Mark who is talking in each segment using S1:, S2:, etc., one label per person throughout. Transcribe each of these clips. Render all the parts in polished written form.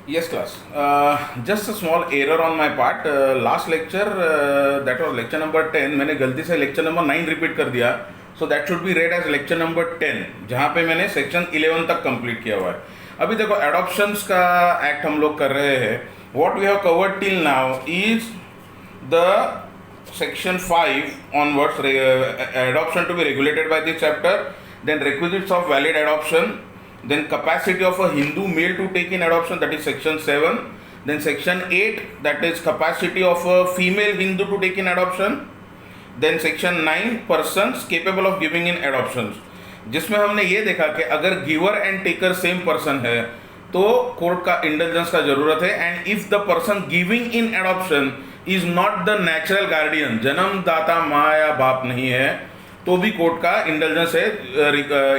S1: Yes, class. Just a small error on my part. Last lecture, that was lecture number 10. मैंने गलती से lecture number 9 repeat कर दिया. So that should be read as lecture number 10, जहाँ पे मैंने section 11 तक complete किया हुआ है. अभी देखो adoptions का act हम लोग कर रहे हैं. What we have covered till now is the section 5 onwards, adoption to be regulated by this chapter, then requisites of valid adoption, then capacity of a Hindu male to take in adoption, that is section 7, then section 8, that is capacity of a female Hindu to take in adoption, then section 9, persons capable of giving in adoptions, जिसमें हमने ये देखा कि अगर giver and taker same person है तो court का intelligence का जरूरत है. And if the person giving in adoption is not the natural guardian, जन्मदाता माँ या बाप नहीं है, तो भी कोर्ट का इंटेलिजेंस है.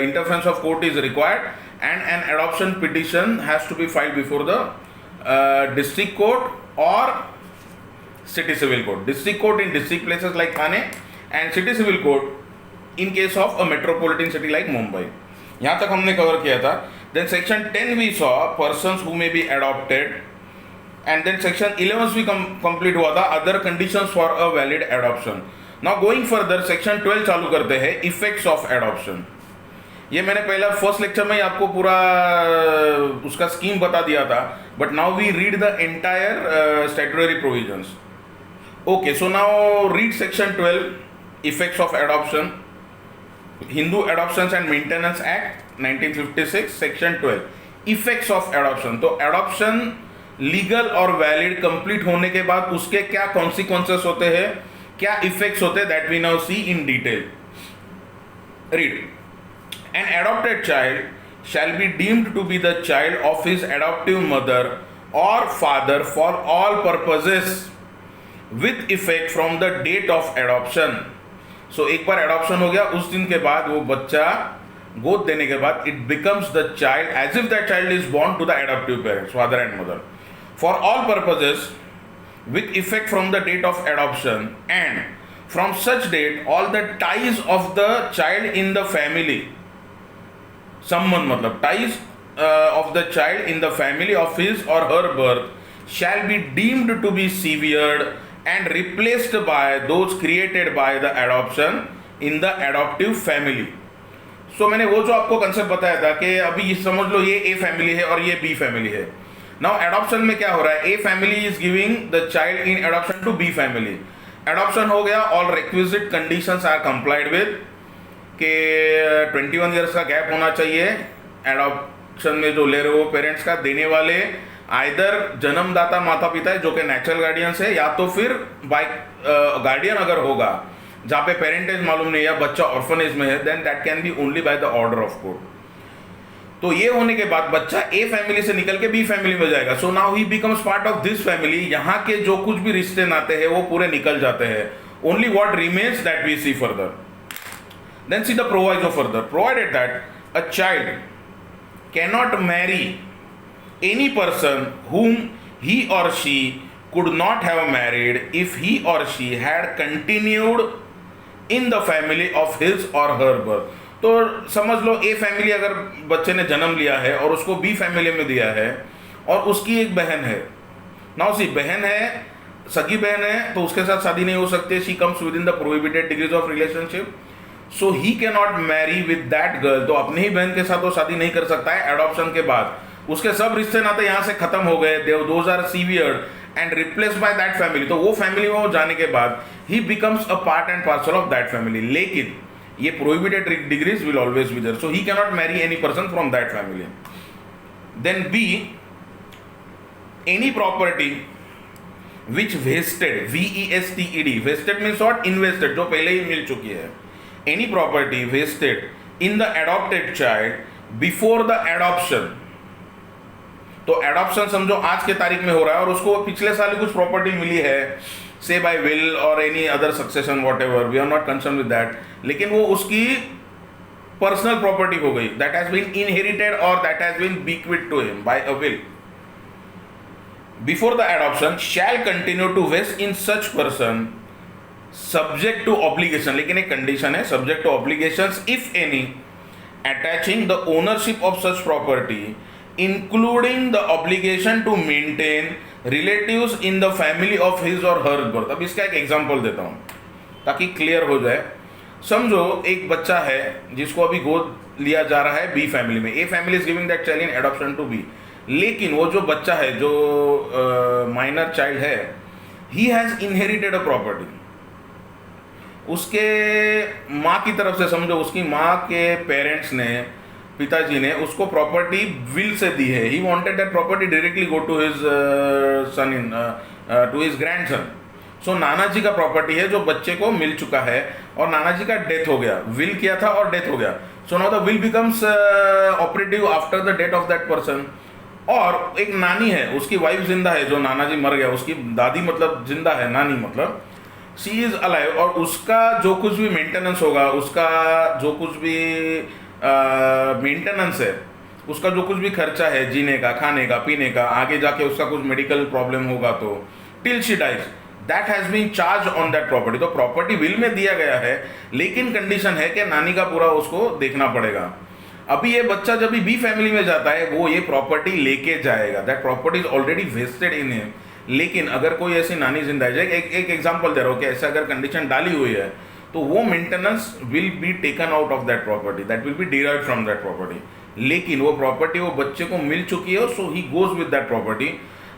S1: Interference of court is required and an adoption petition has to be filed before the district court or city civil court. District court in district places like Thane and city civil court in case of a metropolitan city like Mumbai. यहाँ तक हमने cover किया था. Then section 10 we saw persons who may be adopted, and then section 11 भी complete हुआ था, other conditions for a valid adoption. Now going further, section 12 चालू करते हैं, effects of adoption. ये मैंने पहला फर्स्ट लेक्चर में ही आपको पूरा उसका स्कीम बता दिया था, but now we read the entire statutory provisions. Okay, so now read section 12, effects of adoption, Hindu adoptions and maintenance act 1956, section 12, effects of adoption. तो एडॉप्शन लीगल और वैलिड कंप्लीट होने के बाद उसके क्या कॉन्सिक्वेंसेस होते हैं, क्या इफेक्ट्स होते हैं, that we now see in detail. Read. An adopted child shall be deemed to be the child of his adoptive mother or father for all purposes with effect from the date of adoption. So एक बार adoption हो गया, उस दिन के बाद वो बच्चा गोद देने के बाद it becomes the child as if that child is born to the adoptive parents, father and mother, for all purposes with effect from the date of adoption, and from such date all the ties of the child in the family, संबंध मतलब ties of the child in the family of his or her birth shall be deemed to be severed and replaced by those created by the adoption in the adoptive family. So मैंने वो जो आपको concept बताया था कि अभी समझ लो ये A फैमिली है और ये B फैमिली है. नाउ एडॉप्शन में क्या हो रहा है, A family is giving the child in adoption to B family. Adoption हो गया, all requisite conditions are complied with, कि 21 ईयर्स का गैप होना चाहिए एडॉप्शन में जो ले रहे हो पेरेंट्स का, देने वाले आइदर जन्मदाता माता पिता है जो कि नेचुरल गार्डियंस है, या तो फिर बाय गार्डियन अगर होगा जहाँ पे पेरेंटेज मालूम नहीं है, बच्चा ऑर्फनेज में है, then that can be only by the order of court. तो ये होने के बाद बच्चा ए फैमिली से निकल के बी फैमिली में जाएगा. So now he becomes part of this family. यहाँ के जो कुछ भी रिश्ते नाते हैं वो पूरे निकल जाते हैं. Only what remains that we see further. Then see the proviso further, provided that a child cannot marry any person whom he or she could not have married if he or she had continued in the family of his or her birth. तो समझ लो a family अगर बच्चे ने जन्म लिया है और उसको बी फैमिली में दिया है और उसकी एक बहन है. नाउ सी बहन है, सगी बहन है, तो उसके साथ शादी नहीं हो सकती. She comes with in the prohibited degrees of relationship. So he can not Mary with that girl. तो अपनी ही बहन के साथ वो शादी नहीं कर सकता है. एडॉप्शन के बाद उसके सब रिश्ते नाते यहाँ से खत्म हो गए, those are severed and replaced by that family. तो वो फैमिली में जाने के बाद ही becomes a part and parcel of that family. लेकिन ये prohibited degrees will always be there. So he can not marry any person from that family. Then b, any property which vested, VESTED, vested means what, invested, जो पहले ही मिल चुकी है. Any property vested in the adopted child before the adoption. तो adoption समझो आज के तारीख में हो रहा है और उसको पिछले साल कुछ प्रॉपर्टी मिली है, say by will or any other succession whatever, we are not concern with that, लेकिन वो उसकी पर्सनल प्रॉपर्टी हो गई, that has been inherited or that has been bequeathed to him by a will. Before the adoption shall continue to vest in such person subject to obligation, लेकिन एक condition है, subject to obligations if any attaching the ownership of such property including the obligation to maintain relatives in the family of his or her birth. अब इसका एक example देता हूँ ताकि clear हो जाए। समझो एक बच्चा है जिसको अभी गोद लिया जा रहा है बी फैमिली में, a family is giving that child in adoption to b, लेकिन वो जो बच्चा है जो माइनर चाइल्ड है, he has inherited a property. उसके माँ की तरफ से, समझो उसकी माँ के पेरेंट्स ने, पिताजी ने उसको प्रॉपर्टी विल से दी है। He wanted that property directly go to his son in to his grandson. So नाना जी का प्रॉपर्टी है जो बच्चे को मिल चुका है और नाना जी का डेथ हो गया, विल किया था और डेथ हो गया। So now the will becomes operative after the death of that person. और एक नानी है, उसकी वाइफ जिंदा है, जो नाना जी मर गया, उसकी दादी मतलब जिंदा है, नानी मतलब शी इज अलाइव, और उसका जो कुछ भी मेंटेनेंस होगा, उसका जो कुछ भी मेंटेनेंस है, उसका जो कुछ भी खर्चा है, जीने का, खाने का, पीने का, आगे जाके उसका कुछ मेडिकल प्रॉब्लम होगा तो till she dies, that has been charge on that property. तो प्रॉपर्टी विल में दिया गया है, लेकिन कंडीशन है कि नानी का पूरा उसको देखना पड़ेगा। अभी ये बच्चा जब भी बी फैमिली में जाता है, वो ये प्रॉपर्टी लेके जाएगा, that property is already vested in him. लेकिन अगर कोई ऐसी नानी जिंदा है, एक एग्जांपल दे रहा हूँ कि ऐसा अगर कंडीशन डाली हुई है तो वो maintenance will be taken out of that property, that will be derived from that property. लेकिन वो प्रॉपर्टी वो बच्चे को मिल चुकी है, so he goes with that property.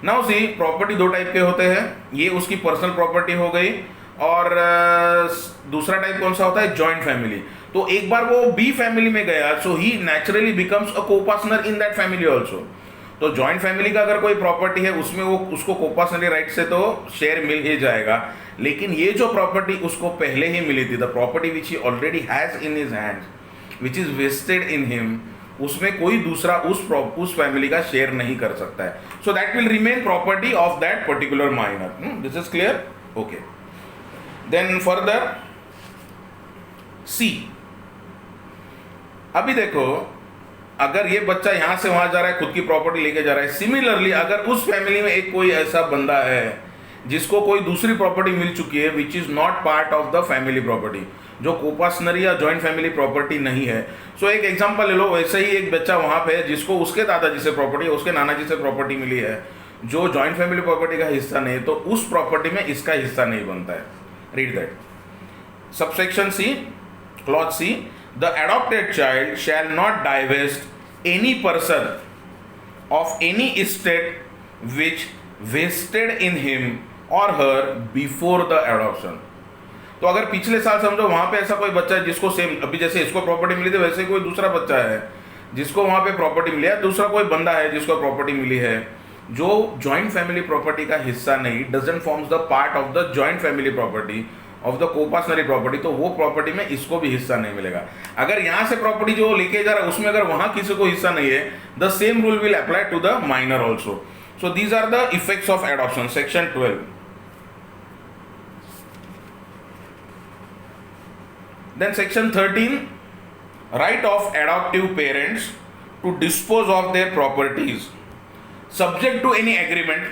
S1: Now see, property दो टाइप के होते हैं, ये उसकी पर्सनल प्रॉपर्टी हो गई, और दूसरा टाइप कौन सा होता है, जॉइंट फैमिली। तो एक बार वो बी फैमिली में गया, so he naturally becomes a copartner in that family also. तो जॉइंट फैमिली का अगर कोई प्रॉपर्टी है, उसमें वो उसको कोपार्टनरी राइट से तो शेयर मिल ही जाएगा। लेकिन ये जो प्रॉपर्टी उसको पहले ही मिली थी, the property which he already has in his hand, which is vested in him, उसमें कोई दूसरा उस फैमिली का शेयर नहीं कर सकता है। So that will remain property of that particular minor. This is clear? Okay, then further see. अभी देखो, अगर ये बच्चा यहां से वहां जा रहा है, खुद की प्रॉपर्टी लेके जा रहा है, सिमिलरली अगर उस फैमिली में एक कोई ऐसा बंदा है जिसको कोई दूसरी प्रॉपर्टी मिल चुकी है which is not part of the family property, जो कोपार्टनरी या जॉइंट फैमिली प्रॉपर्टी नहीं है। सो एक एग्जांपल ले लो, वैसे ही एक बच्चा वहां पे है जिसको उसके दादाजी से प्रॉपर्टी, उसके नाना जी से प्रॉपर्टी मिली है, जो जॉइंट फैमिली प्रॉपर्टी का हिस्सा नहीं है, तो उस प्रॉपर्टी में इसका हिस्सा नहीं बनता है। Read that subsection C, clause C, the adopted child shall not divest any person of any estate which vested in him or her before the adoption। तो अगर पिछले साल समझो वहां पे ऐसा कोई बच्चा है जिसको सेम, अभी जैसे इसको प्रॉपर्टी मिली थी, वैसे कोई दूसरा बच्चा है जिसको वहां पे प्रॉपर्टी मिली है, दूसरा कोई बंदा है जिसको प्रॉपर्टी मिली है जो जॉइंट फैमिली प्रॉपर्टी का हिस्सा नहीं, doesn't forms the part of the joint family property of the coparcenary property, तो वो प्रॉपर्टी में इसको भी हिस्सा नहीं मिलेगा। अगर यहां से प्रॉपर्टी जो लेके जा रहा है उसमें अगर वहां किसी को हिस्सा नहीं है, the same rule will apply to the minor also. So these are the effects of adoption, section 12। Then section 13, right of adoptive parents to dispose of their properties subject to any agreement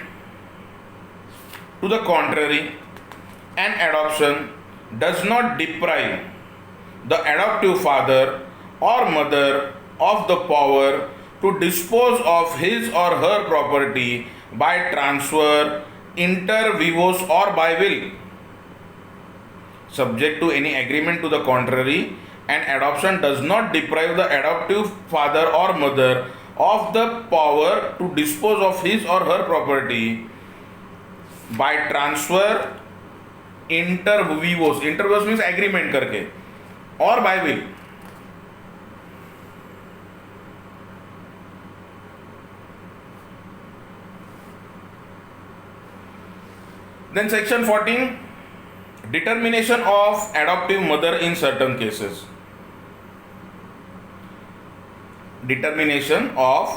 S1: to the contrary, an adoption does not deprive the adoptive father or mother of the power to dispose of his or her property by transfer, inter vivos or by will. Subject to any agreement to the contrary, an adoption does not deprive the adoptive father or mother of the power to dispose of his or her property by transfer, inter vivos, inter vivos means agreement करके, or by will। Then section 14, determination of adoptive mother in certain cases। Determination of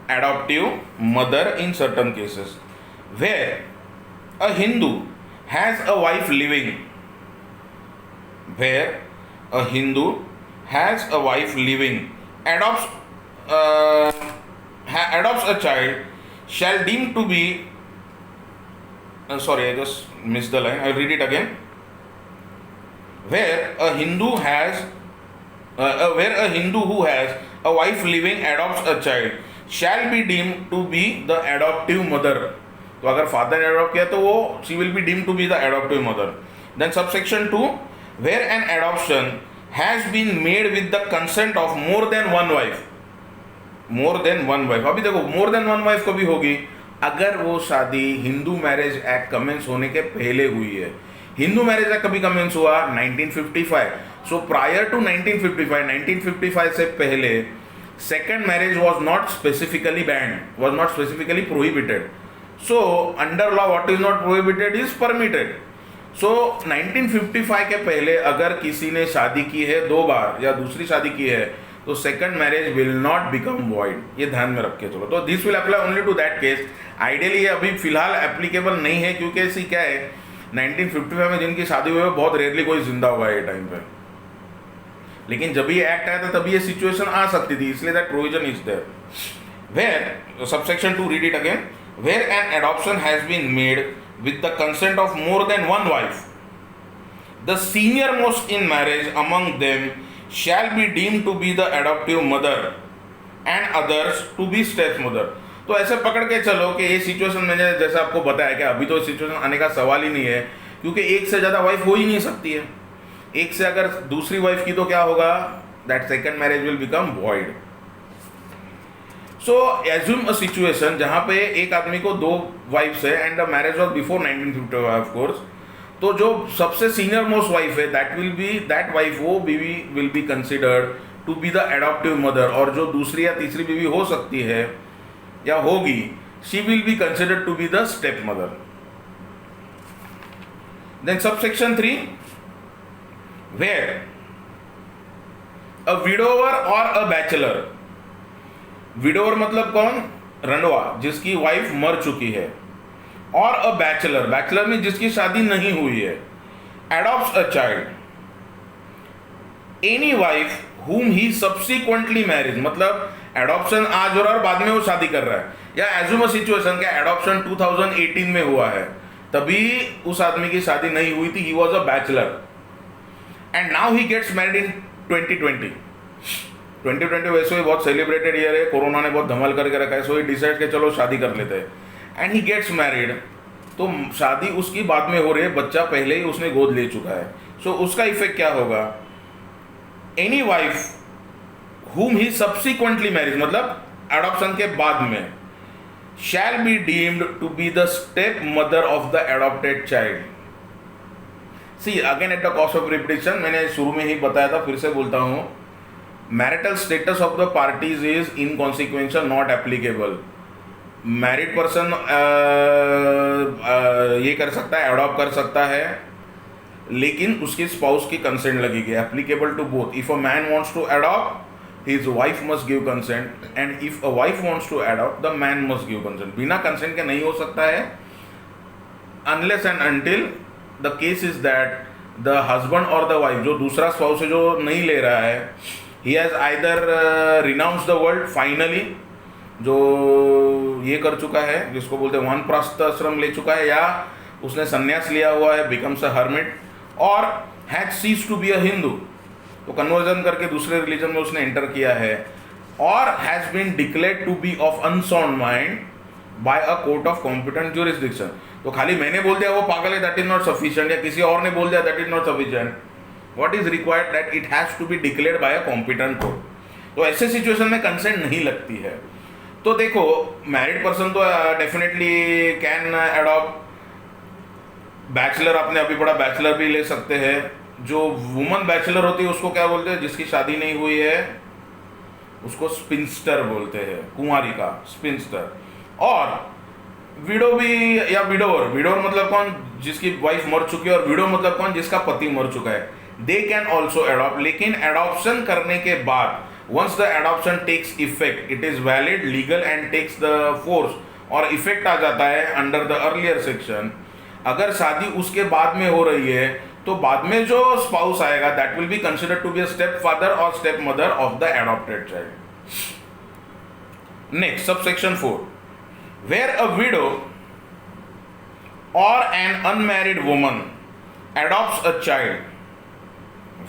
S1: adoptive mother in certain cases, where a Hindu has a wife living, where a Hindu has a wife living, adopts a child, shall deem to be sorry, I just missed the line, I'll read it again. Where a Hindu who has a wife living adopts a child, shall be deemed to be the adoptive mother. तो अगर father ने adopt किया तो वो she will be deemed to be the adoptive mother. Then subsection 2, where an adoption has been made with the consent of more than one wife. more than one wife, अभी देखो more than one wife कभी होगी अगर वो शादी Hindu marriage act commence होने के पहले हुई है. हिंदू मैरिज एक्ट कभी कमेंस हुआ 1955. सो प्रायर टू 1955 से पहले second marriage was not specifically banned, was not specifically prohibited. So under law what is not prohibited is permitted. So 1955 के पहले अगर किसी ने शादी की है 2 बार या दूसरी शादी की है तो second marriage will not become void. ये ध्यान में रख के चलो. तो this will apply only to that case. Ideally ये अभी फिलहाल एप्लीकेबल नहीं है क्योंकि ऐसी क्या है 1955 में जिनकी शादी हुई है बहुत रेयरली कोई जिंदा हुआ है ये टाइम पे. लेकिन जब ये एक्ट आया था तभी ये सिचुएशन आ सकती थी, इसलिए that provision is there. Where subsection 2, read it again. Where an adoption has been made with the consent of more than one wife, the senior most in marriage among them shall be deemed to be the adoptive mother and others to be step mother. तो ऐसे पकड़ के चलो कि ये situation मैंने जैसे आपको बताया कि अभी तो सिचुएशन आने का सवाल ही नहीं है क्योंकि एक से ज़्यादा वाइफ हो ही नहीं सकती है. एक से अगर दूसरी वाइफ की तो क्या होगा, that second marriage will become void. So assume a situation जहाँ पे एक आदमी को 2 वाइफ्स है and the marriage was before 1955 of course. तो जो सबसे सीनियर मोस्ट वाइफ है दैट वाइफ वो बीवी will be considered to be the adoptive mother. और जो दूसरी या तीसरी बीवी हो सकती है या होगी she will be considered to be the step mother. Then subsection 3, where a widower और अ बैचलर. विडोवर मतलब कौन, रंडवा जिसकी वाइफ मर चुकी है, और अ बैचलर, बैचलर में जिसकी शादी नहीं हुई है, adopts a child, any wife whom he subsequently marries. मतलब एडॉप्शन आज हो रहा है और बाद में वो शादी कर रहा है. या एज्यूम अ सिचुएशन का एडॉप्शन 2018 में हुआ है, तभी उस आदमी की शादी नहीं हुई थी, he was a bachelor and now he gets married in 2020. 2020 वैसे ही बहुत सेलिब्रेटेड ईयर है, कोरोना ने बहुत धमाल करके रखा है, सो ही डिसाइड कि चलो शादी कर लेते हैं एंड ही गेट्स मैरिड. तो शादी उसकी बाद में हो रही है, बच्चा पहले ही उसने गोद ले चुका है. सो उसका इफेक्ट क्या होगा, any wife whom he subsequently marries मतलब एडॉप्शन के बाद में, shall be deemed to be the step mother of the adopted child. See again at the cost of repetition, मैंने शुरू में ही बताया था, फिर से बोलता हूँ, marital status of the parties is inconsequential, not applicable. Married person ये कर सकता है, अडॉप्ट कर सकता है, लेकिन उसकी स्पाउस की कंसेंट लगेगी. Applicable to both. If a man wants to adopt, his wife must give consent, and if a wife wants to adopt, the man must give consent. बिना कंसेंट के नहीं हो सकता है, unless and until the case is that the husband और the wife, जो दूसरा spouse है जो नहीं ले रहा है, he has either renounce the world finally, जो ये कर चुका है जिसको बोलते हैं वानप्रस्थ आश्रम ले चुका है, या उसने संन्यास लिया हुआ है, बिकम्स अ हर्मिट, और has cease to be a Hindu, तो कन्वर्जन करके दूसरे रिलीजन में उसने एंटर किया है, और has been declared to be of unsound mind by a court of competent jurisdiction. तो खाली मैंने बोल दिया वो पागल है, दैट इज नॉट सफिशिएंट, या किसी और ने बोल दिया that is not sufficient. What is required that it has to be declared by a competent court. तो ऐसे सिचुएशन में कंसेंट नहीं लगती है. तो देखो मैरिड पर्सन तो डेफिनेटली कैन अडॉप्ट, बैचलर आपने अभी पढ़ा, बैचलर भी ले सकते हैं. जो वुमन बैचलर होती है उसको क्या बोलते हैं, जिसकी शादी नहीं हुई है उसको स्पिंस्टर बोलते हैं, कुंवारी का स्पिंस्टर. और विडो भी, या विडोवर, विडोवर मतलब कौन, जिसकी वाइफ मर चुकी है, और विडो मतलब कौन, जिसका पति मर चुका है. दे कैन ऑल्सो अडॉप्ट, लेकिन एडॉप्शन करने के बाद once the adoption takes effect, it is valid, legal and takes the force, और इफेक्ट आ जाता है अंडर द अर्लियर सेक्शन. अगर शादी उसके बाद में हो रही है तो बाद में जो स्पाउस आएगा that will be considered to be a step father और step mother of the adopted child. Next subsection 4, where a widow और an unmarried woman adopts a child,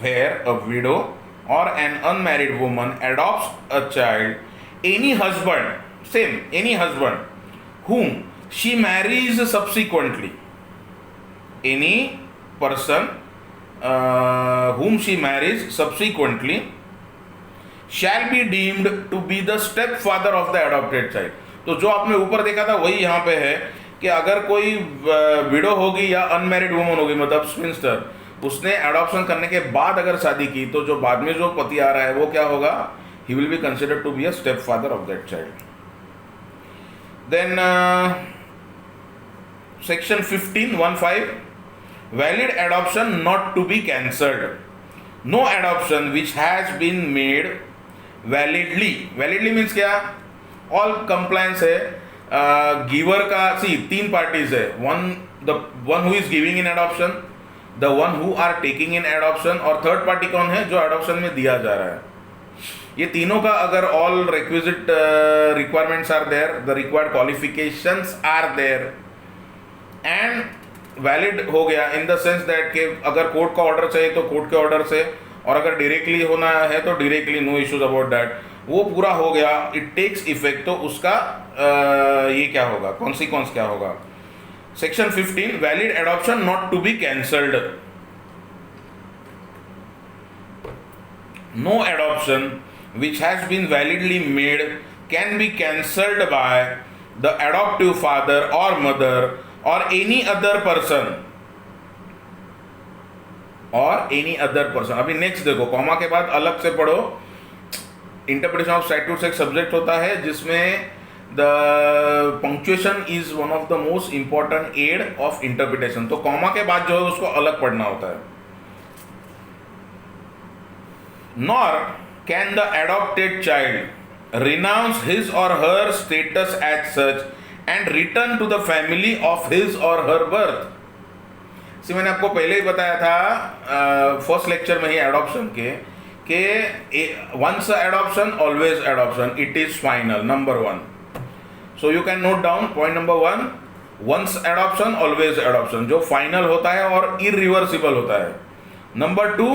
S1: where a widow or an unmarried woman adopts a child, any husband same, any husband whom she marries subsequently, any person whom she marries subsequently shall be deemed to be the stepfather of the adopted child. तो जो आपने ऊपर देखा था वही यहाँ पे है कि अगर कोई विडो होगी या अनमैरिड वुमन होगी, मतलब स्पिंस्टर, उसने एडॉप्शन करने के बाद अगर शादी की, तो जो बाद में जो पति आ रहा है वो क्या होगा, he will be considered to be a step father of that child. Then section 15 valid adoption not to be cancelled. No adoption which has been made validly means क्या, all compliance है, गिवर का, सी 3 parties है, the one who is giving in adoption, the one who are taking in adoption, और third party कौन है, जो adoption में दिया जा रहा है. ये तीनों का अगर all requisite requirements are there, the required qualifications are there and valid हो गया, इन द सेंस दैट कि अगर कोर्ट का ऑर्डर चाहिए तो कोर्ट के ऑर्डर से, और अगर डायरेक्टली होना है तो directly, no issues about that, वो पूरा हो गया, इट टेक्स इफेक्ट, तो उसका ये क्या होगा, कॉन्सिक्वेंस क्या होगा. Section 15 valid adoption not to be cancelled. No adoption which has been validly made can be cancelled by the adoptive father or mother or any other person. अभी next देखो, comma के बाद अलग से पढ़ो. इंटरप्रिटेशन ऑफ स्टैट्यूट्स एक subject होता है जिसमें the punctuation is one of the most important aid of interpretation. तो कॉमा के बाद जो है उसको अलग पढ़ना होता है. Nor can the adopted child renounce his or her status as such and return to the family of his or her birth. मैंने आपको पहले ही बताया था फर्स्ट लेक्चर में ही एडॉप्शन के once adoption always adoption, it is final, number 1. So you can note down point number 1, once adoption always adoption, जो final होता है और इरिवर्सिबल होता है. Number 2,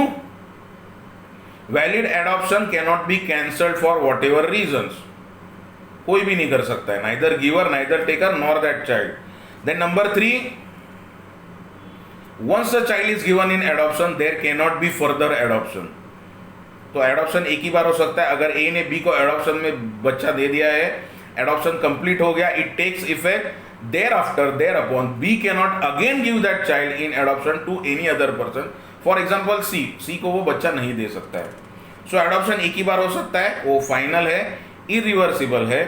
S1: valid adoption cannot be cancelled for whatever reasons. कोई भी नहीं कर सकता है, neither giver, neither taker, nor that child. Then number 3, once the child is given in adoption there cannot be further adoption. तो adoption एक ही बार हो सकता है. अगर ए ने बी को एडॉप्शन में बच्चा दे दिया है, एडॉप्शन कंप्लीट हो गया, it takes effect thereafter, thereupon be cannot again give that child in adoption to any other person. For example C को वो बच्चा नहीं दे सकता है. सो एडॉप्शन एक ही बार हो सकता है, वो फाइनल है, इरिवर्सिबल है,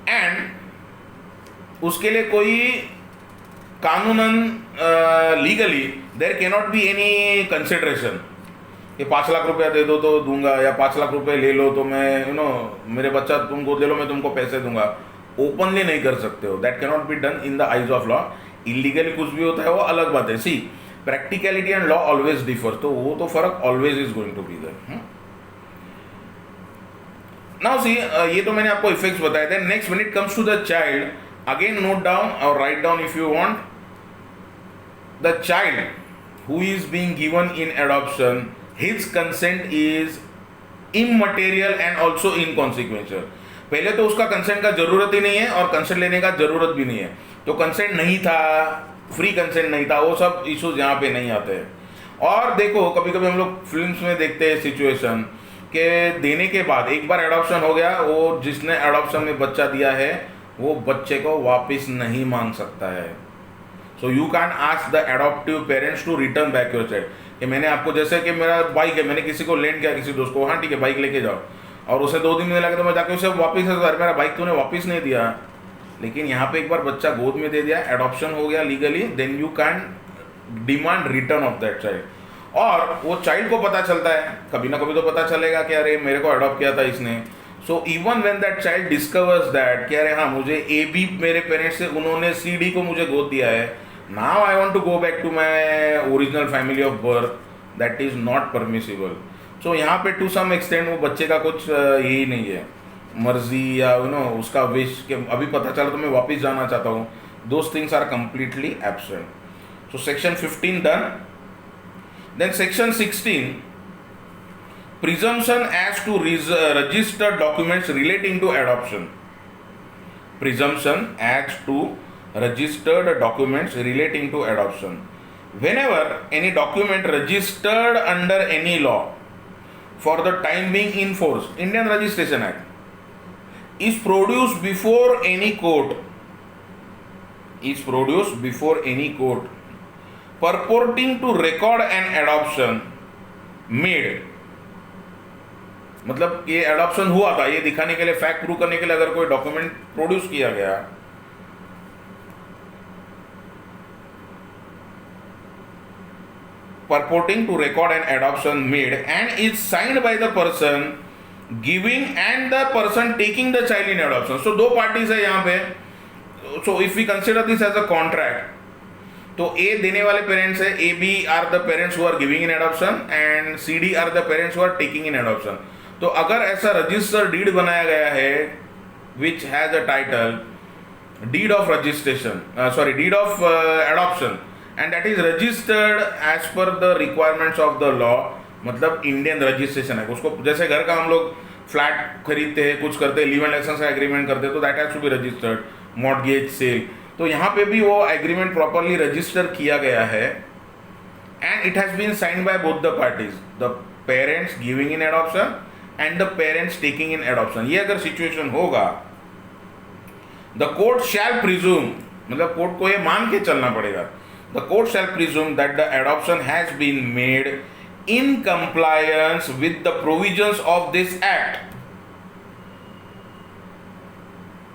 S1: एंड उसके लिए कोई कानूनन legally there cannot be any consideration कि 5 लाख रुपया दे दो तो दूंगा, या 5 लाख रुपए ले लो तो मैं मेरे बच्चा तुम गोद ले लो, मैं तुमको पैसे दूंगा. ओपनली नहीं कर सकते हो. That cannot be done in the eyes of law. Illegally कुछ भी होता है वो अलग बात है. See practicality and law always differ, तो वो तो फर्क always is going to be there. Now see, ये तो मैंने आपको इफेक्ट्स बताए थे. Next, when it comes to the child, again note down और write down if you want. The child who is being given in adoption, his consent is immaterial and also inconsequential. पहले तो उसका consent का जरूरत ही नहीं है और consent लेने का जरूरत भी नहीं है. तो कंसेंट नहीं था, फ्री कंसेंट नहीं था, वो सब इश्यूज यहाँ पे नहीं आते हैं. और देखो, कभी कभी हम लोग फिल्म्स में देखते हैं सिचुएशन के देने के बाद एक बार एडॉप्शन हो गया, वो जिसने एडॉप्शन में बच्चा दिया है वो बच्चे को वापस नहीं मांग सकता है. So you can ask the adoptive parents to return back your child. कि मैंने आपको, जैसे कि मेरा बाइक है, मैंने किसी को लेंड किया, किसी दोस्त को, हाँ ठीक है बाइक लेके जाओ, और उसे 2 दिन में लगे तो मैं जाके उसे वापस, मेरा बाइक तूने वापस नहीं दिया. लेकिन यहाँ पे एक बार बच्चा गोद में दे दिया, एडॉप्शन हो गया legally, then you can demand return of that child. और वो चाइल्ड को पता चलता है, कभी ना कभी तो पता चलेगा कि अरे मेरे को अडॉप्ट किया था इसने. So even when that child discovers that कि अरे हाँ, मुझे ए बी मेरे पेरेंट्स से, उन्होंने सी डी को मुझे गोद दिया है, now I want to go back to my original family of birth, that is not permissible. So यहाँ पे टू सम एक्सटेंट वो बच्चे का कुछ यही नहीं है, मर्जी या उसका विश कि अभी पता चला तो मैं वापस जाना चाहता हूँ. Those things are completely absent. So section 15 done. Then section 16, presumption as to register documents relating to adoption. presumption as to registered documents relating to adoption. Whenever any document registered under any law for the time being in force, Indian Registration Act, is produced before any court, purporting to record an adoption made, मतलब ये adoption हुआ था ये दिखाने के लिए, fact prove करने के लिए अगर कोई डॉक्यूमेंट प्रोड्यूस किया गया, purporting to record an adoption made and is signed by the person giving and the person taking the child in adoption. So दो पार्टीज है यहाँ पे. So if we consider this as a contract, तो A देने वाले parents है, A B are the parents who are giving in adoption and C D are the parents who are taking in adoption. तो अगर ऐसा register deed बनाया गया है which has a title deed of registration, deed of adoption, and that is registered as per the requirements of the law, मतलब Indian registration है. उसको जैसे घर का हम लोग फ्लैट खरीदते हैं, कुछ करते हैं, लीव एंड लाइसेंस का एग्रीमेंट करते हैं, तो that has to be registered, mortgage sale. तो यहाँ पे भी वो एग्रीमेंट प्रॉपरली रजिस्टर किया गया है and it has been signed by both the parties, the parents giving in adoption and the parents taking in adoption. ये अगर सिचुएशन होगा, द कोर्ट शैल प्रिज्यूम, मतलब कोर्ट को ये मान के चलना पड़ेगा, the court shall presume that the adoption has been made in compliance with the provisions of this act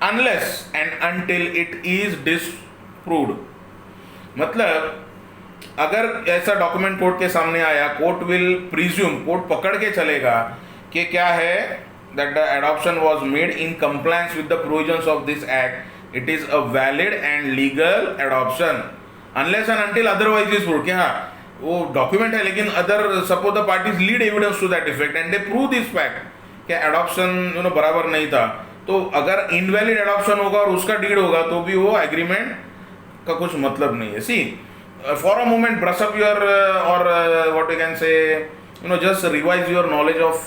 S1: unless and until it is disproved. मतलब अगर ऐसा डॉक्यूमेंट कोर्ट के सामने आया, कोर्ट विल प्रिज्यूम, कोर्ट पकड़ के चलेगा कि क्या है, that the adoption was made in compliance with the provisions of this act, it is a valid and legal adoption unless and until otherwise is proved. कि हाँ वो डॉक्यूमेंट है लेकिन other suppose the parties lead evidence to that effect and they prove this fact कि adoption बराबर नहीं था, तो अगर इनवैलिड एडॉप्शन होगा और उसका डीड होगा तो भी वो एग्रीमेंट का कुछ मतलब नहीं है. See for a moment brush up your और what you can say just revise your knowledge of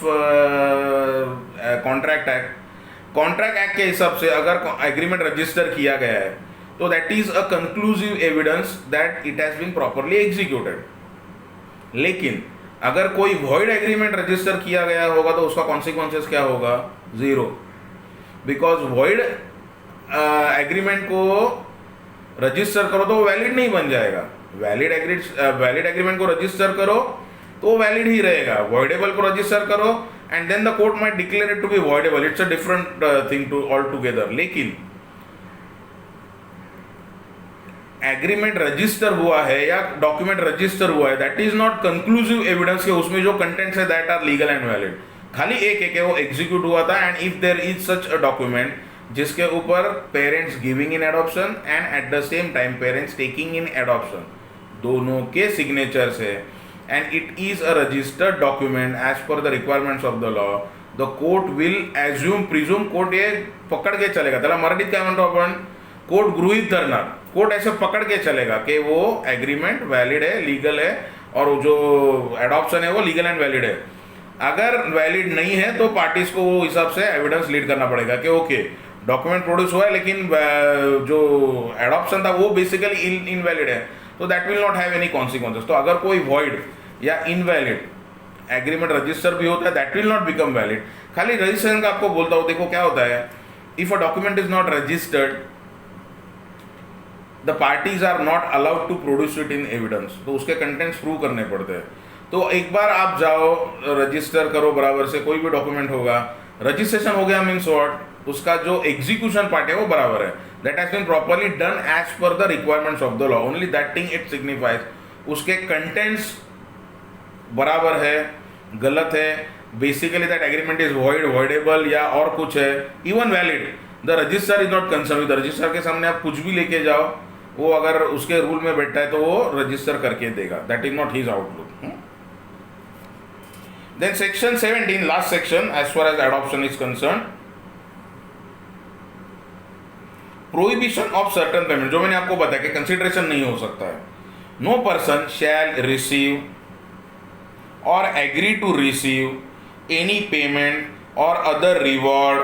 S1: contract act. Contract act के हिसाब से अगर एग्रीमेंट रजिस्टर किया गया है तो that is a conclusive evidence that it has been properly executed. लेकिन अगर कोई वॉइड एग्रीमेंट रजिस्टर किया गया होगा तो उसका कॉन्सिक्वेंसेस क्या होगा? जीरो. बिकॉज वॉइड एग्रीमेंट को रजिस्टर करो तो वो वैलिड नहीं बन जाएगा. वैलिड एग्रीमेंट को रजिस्टर करो तो वैलिड ही रहेगा. वॉइडेबल को रजिस्टर करो and then the court might declare it to be voidable. It's a different thing to altogether. लेकिन एग्रीमेंट रजिस्टर हुआ है या डॉक्यूमेंट रजिस्टर हुआ है, that is not conclusive evidence के उसमें जो कंटेंट्स है that are legal and valid. खाली एक है कि वो एग्जीक्यूट हुआ था and if there is such a document जिसके ऊपर parents giving in adoption and at the same time parents taking in adoption दोनों के सिग्नेचर्स है and it is a registered document as per the requirements of the law, the court will assume presume. Court ये पकड़ के चलेगा, त्याला मराठीत काय म्हणतो आपण? कोर्ट गृहीत धरणार. कोर्ट ऐसे पकड़ के चलेगा कि वो एग्रीमेंट वैलिड है, लीगल है, और जो एडॉप्शन है वो लीगल एंड वैलिड है. अगर वैलिड नहीं है तो पार्टीज को वो हिसाब से एविडेंस लीड करना पड़ेगा कि ओके डॉक्यूमेंट प्रोड्यूस हुआ है लेकिन जो एडॉप्शन था वो बेसिकली इनवैलिड है, तो that will not have any consequences. तो अगर कोई वॉइड या इनवैलिड एग्रीमेंट रजिस्टर भी होता है that will not become valid. खाली रजिस्ट्रेशन का आपको बोलता हूँ, देखो क्या होता है, if a document is not registered the parties are not allowed to produce it in evidence. तो उसके कंटेंट्स प्रूव करने पड़ते हैं. तो एक बार आप जाओ रजिस्टर करो बराबर से, कोई भी डॉक्यूमेंट होगा, रजिस्ट्रेशन हो गया मीन्स व्हाट, उसका जो एग्जीक्यूशन पार्ट है वो बराबर है, that has been properly done as per the requirements of the law. Only that thing it signifies. उसके कंटेंट्स बराबर है, गलत है, basically that agreement is void, voidable या और कुछ है, even valid, the register is not concern with. Register के सामने आप कुछ भी लेके जाओ, वो अगर उसके रूल में बैठा है तो वो रजिस्टर करके देगा. That is not his outlook. Then section 17, last section as far as adoption is concerned, prohibition of certain payment. जो मैंने आपको बताया कि कंसिडरेशन नहीं हो सकता है. No person shall receive or agree to receive any payment or other reward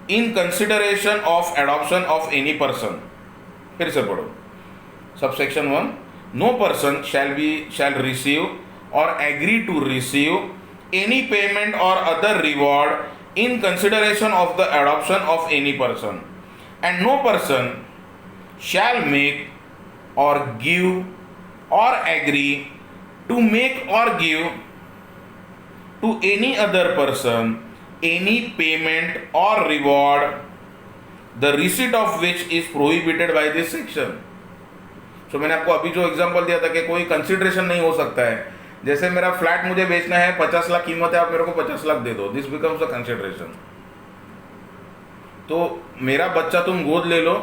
S1: in consideration of adoption of any person. फिर से पढ़ो, subsection 1, no person shall receive और agree to receive any payment or other reward in consideration of the adoption of any person, and no person shall make or give or agree to make or give to any other person any payment or reward the receipt of which is prohibited by this section. So मैंने आपको अभी जो example दिया था कि कोई consideration नहीं हो सकता है, जैसे मेरा फ्लैट मुझे बेचना है, 50 लाख कीमत है, आप मेरे को 50 लाख दे दो, दिस बिकम्स अ कंसिडरेशन। तो मेरा बच्चा तुम गोद ले लो,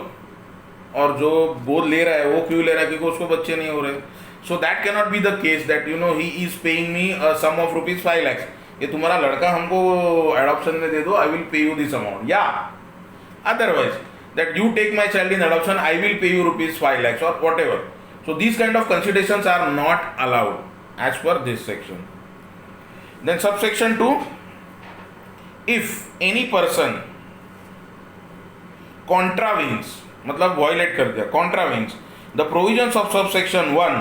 S1: और जो गोद ले रहा है वो क्यों ले रहा है, क्योंकि उसको बच्चे नहीं हो रहे। So that can not be the case that you know he is paying me sum of ₹5 lakh, ये तुम्हारा लड़का हमको एडॉप्शन में दे दो, I will pay you this amount, या otherwise that you take my child in adoption, I will pay you ₹5 lakh और whatever. So these kind of considerations are not allowed as per this section. Then subsection 2, if any person contravenes, मतलब violate कर दिया, contravenes the provisions of subsection 1,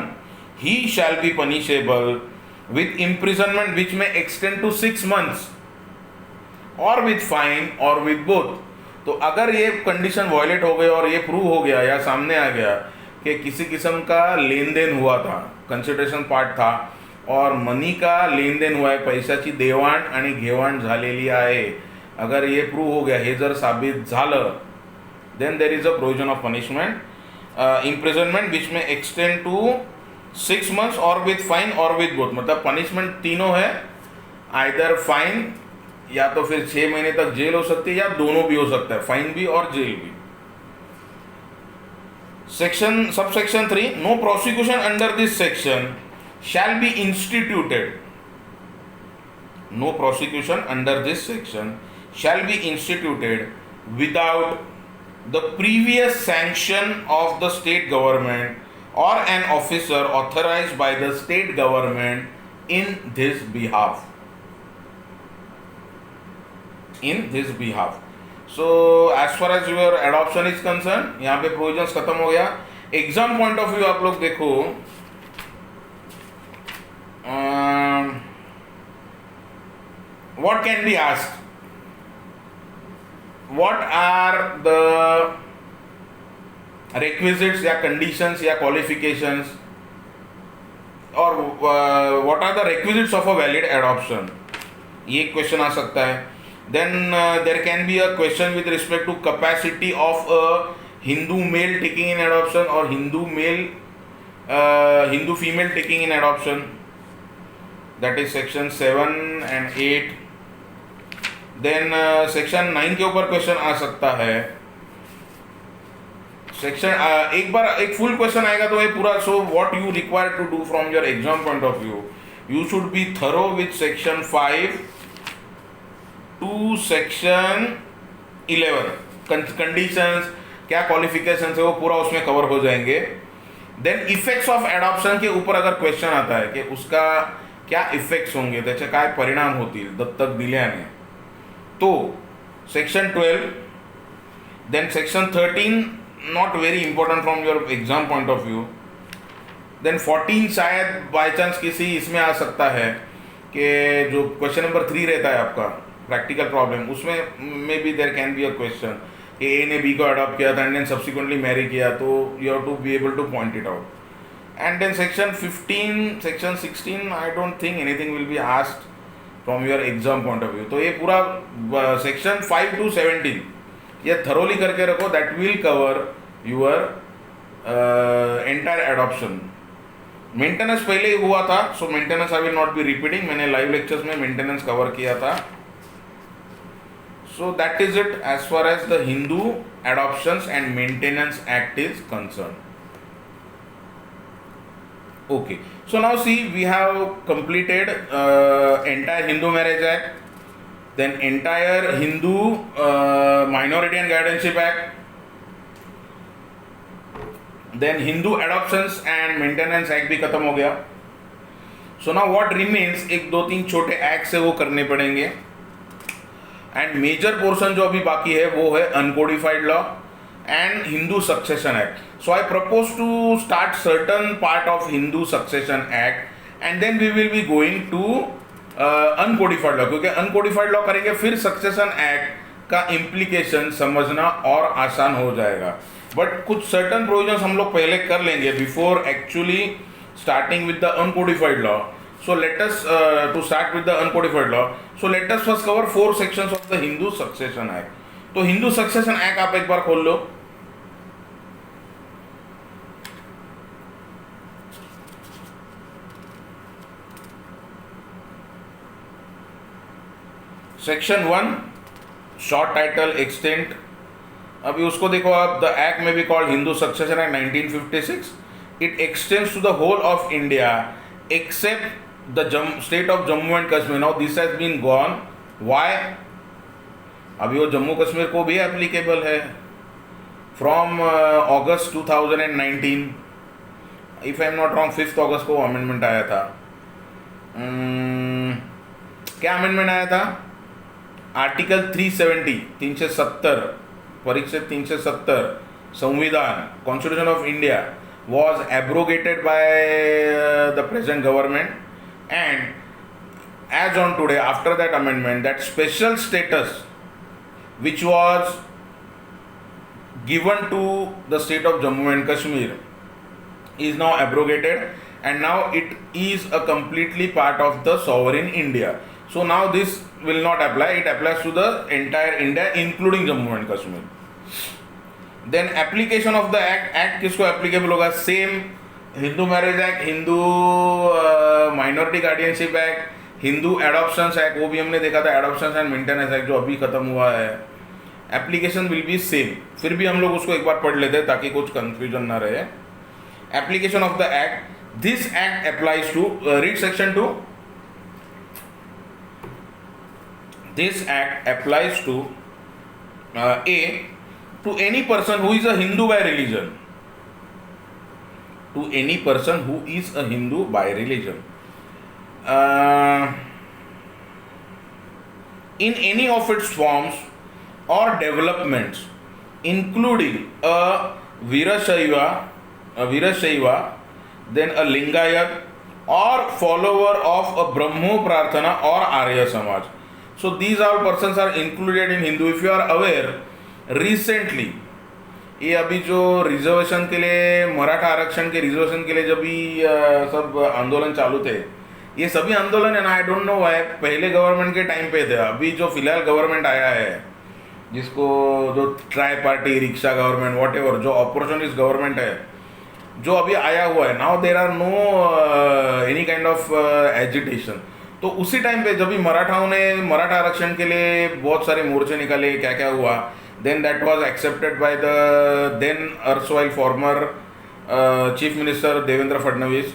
S1: he shall be punishable with imprisonment which may extend to 6 months or with fine or with both. तो अगर ये condition violet हो गई और ये प्रूव हो गया या सामने आ गया कि किसी किस्म का लेन देन हुआ था, कंसिडरेशन पार्ट था और मनी का लेन देन हुआ है, पैशाची देवाण आणि घेवाण झालेली आहे, अगर ये प्रूव हो गया, हे जर साबित झालं, then there is a provision of punishment, imprisonment which may extend to 6 months और विथ फाइन और विथ बोथ, मतलब पनिशमेंट तीनों है, आइदर फाइन या तो फिर 6 महीने तक जेल हो सकती है या दोनों भी हो सकता है, फाइन भी और जेल भी। Subsection 3, no prosecution under this section shall be instituted. No prosecution under this section shall be instituted without the previous sanction of the state government or an officer authorized by the state government in this behalf. In this behalf. So as far as your adoption is concerned, यहाँ पे provisions खत्म हो गया। Exam point of view आप लोग देखो, what can be asked, what are the requisites या conditions या qualifications, और what are the requisites of a valid adoption, ये क्वेश्चन आ सकता है। Then there can be a question with respect to capacity of a Hindu male taking in adoption or Hindu female taking in adoption, that is section 7 and 8. Then section 9 के ऊपर question आ सकता है, section एक बार एक full question आएगा तो ये पूरा। So what you require to do from your exam point of view, you should be thorough with section 5 to section 11, conditions क्या क्वालिफिकेशंस है वो पूरा उसमें कवर हो जाएंगे। देन इफेक्ट्स ऑफ एडॉप्शन के ऊपर अगर क्वेश्चन आता है कि उसका क्या इफेक्ट्स होंगे, त्याचे काय परिणाम होतील दत्तक दिल्याने, तो section 12, then section 13 not very important from your exam point of view, then 14 शायद बाय चांस किसी इसमें आ सकता है कि जो क्वेश्चन नंबर 3 रहता है आपका प्रैक्टिकल प्रॉब्लम, उसमें may be there can be a question कि ए ने बी को अडॉप्ट किया था एंड देन सब्सिक्वेंटली मैरी किया, तो you have to be able to point it out. And then section 15, section 16 I don't think anything will be asked from your exam point of view. तो ये पूरा section 5 to 17 ये thoroughly करके रखो, that will cover your entire adoption. Maintenance पहले ही हुआ था, सो maintenance I will not be repeating, मैंने लाइव लेक्चर्स में मेंटेनेंस कवर किया था। So that is it as far as the Hindu Adoptions and Maintenance Act is concerned. Okay, so now see, we have completed entire Hindu Marriage Act, then entire Hindu Minority and Guardianship Act, then Hindu Adoptions and Maintenance Act भी खत्म हो गया। So now what remains, एक दो तीन छोटे act से वो करने पड़ेंगे। एंड मेजर पोर्शन जो अभी बाकी है वो है uncodified law and Hindu Succession Act. So I propose to start certain part of Hindu Succession Act and then we will be going to uncodified law, क्योंकि uncodified law करेंगे फिर Succession Act का implication समझना और आसान हो जाएगा. But कुछ certain provisions हम लोग पहले कर लेंगे before actually starting with the uncodified law. So let us to start with the uncodified law. So let us first cover 4 sections of the Hindu Succession Act. तो हिंदू सक्सेशन एक्ट आप एक बार खोल लो. Section 1 short title extent. अभी उसको देखो आप. The act may be called Hindu succession act 1956. It extends to the whole of India except the state of Jammu and Kashmir. Now this has been gone. Why? अभी वो जम्मू कश्मीर को भी एप्लीकेबल है from August 2019. If I am not wrong 5 August को amendment आया था. क्या amendment आया था? आर्टिकल 370 परिच्छेद 370 संविधान constitution of India was abrogated by the present government, and as on today after that amendment that special status which was given to the state of Jammu and Kashmir is now abrogated, and now it is a completely part of the sovereign India. So now this will not apply. It applies to the entire India including Jammu and Kashmir. Then application of the act किसको applicable होगा? Same Hindu marriage act, Hindu minority guardianship act, Hindu adoptions act, वो भी हमने देखा था, एडॉप्शंस and maintenance act जो अभी खत्म हुआ है. Application will be same. फिर भी हम लोग उसको एक बार पढ़ लेते हैं ताकि कुछ कंफ्यूजन ना रहे. Application of the act. This act applies to, read section 2. This act applies to to any person who is a Hindu by religion. To any person who is a Hindu by religion. In any of its forms or developments, including a Virashaiva, then a Lingayat, or follower of a Brahmo Prarthana or Arya Samaj. So these all persons are included in Hindu. If you are aware, recently ये अभी जो reservation के लिए, मराठा आरक्षण के reservation के लिए जब भी सब आंदोलन चालू थे, ये सभी आंदोलन है ना, आई डोंट नो व्हाई पहले गवर्नमेंट के टाइम पे थे. अभी जो फिलहाल गवर्नमेंट आया है, जिसको जो tri party rickshaw government whatever, जो अपॉर्चुनिस्ट गवर्नमेंट है जो अभी आया हुआ है, now there are no any kind of agitation. तो उसी टाइम पे जब भी मराठाओं ने मराठा आरक्षण के लिए बहुत सारे मोर्चे निकाले, क्या क्या हुआ, then that was accepted by the then erstwhile former chief minister Devendra Fadnavis,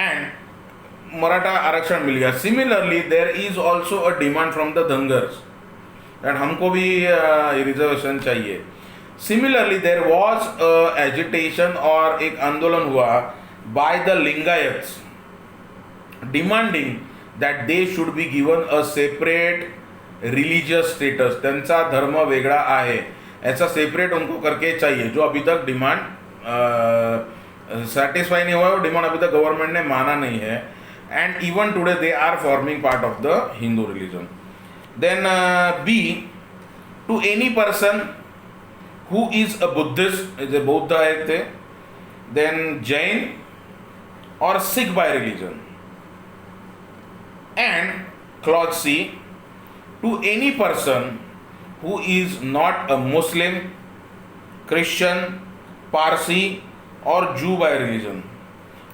S1: and Maratha आरक्षण मिल गया. Similarly there is also a demand from the Dhangars that हमको भी रिजर्वेशन चाहिए. Similarly there was a agitation और एक आंदोलन हुआ by the Lingayats demanding that they should be given a separate religious status. त्यांचा धर्म वेगळा आहे ऐसा सेपरेट उनको करके चाहिए. जो अभी तक डिमांड सेटिस्फाई नहीं हुआ, वो डिमांड अभी तक गवर्नमेंट ने माना नहीं है. And even today they are forming part of the Hindu religion. Then B, to any person who is a Buddhist, जे बौद्ध आहेत ते, देन जैन और Sikh by religion. And clause C, to any person who is not a Muslim, Christian, Parsi और Jew by religion.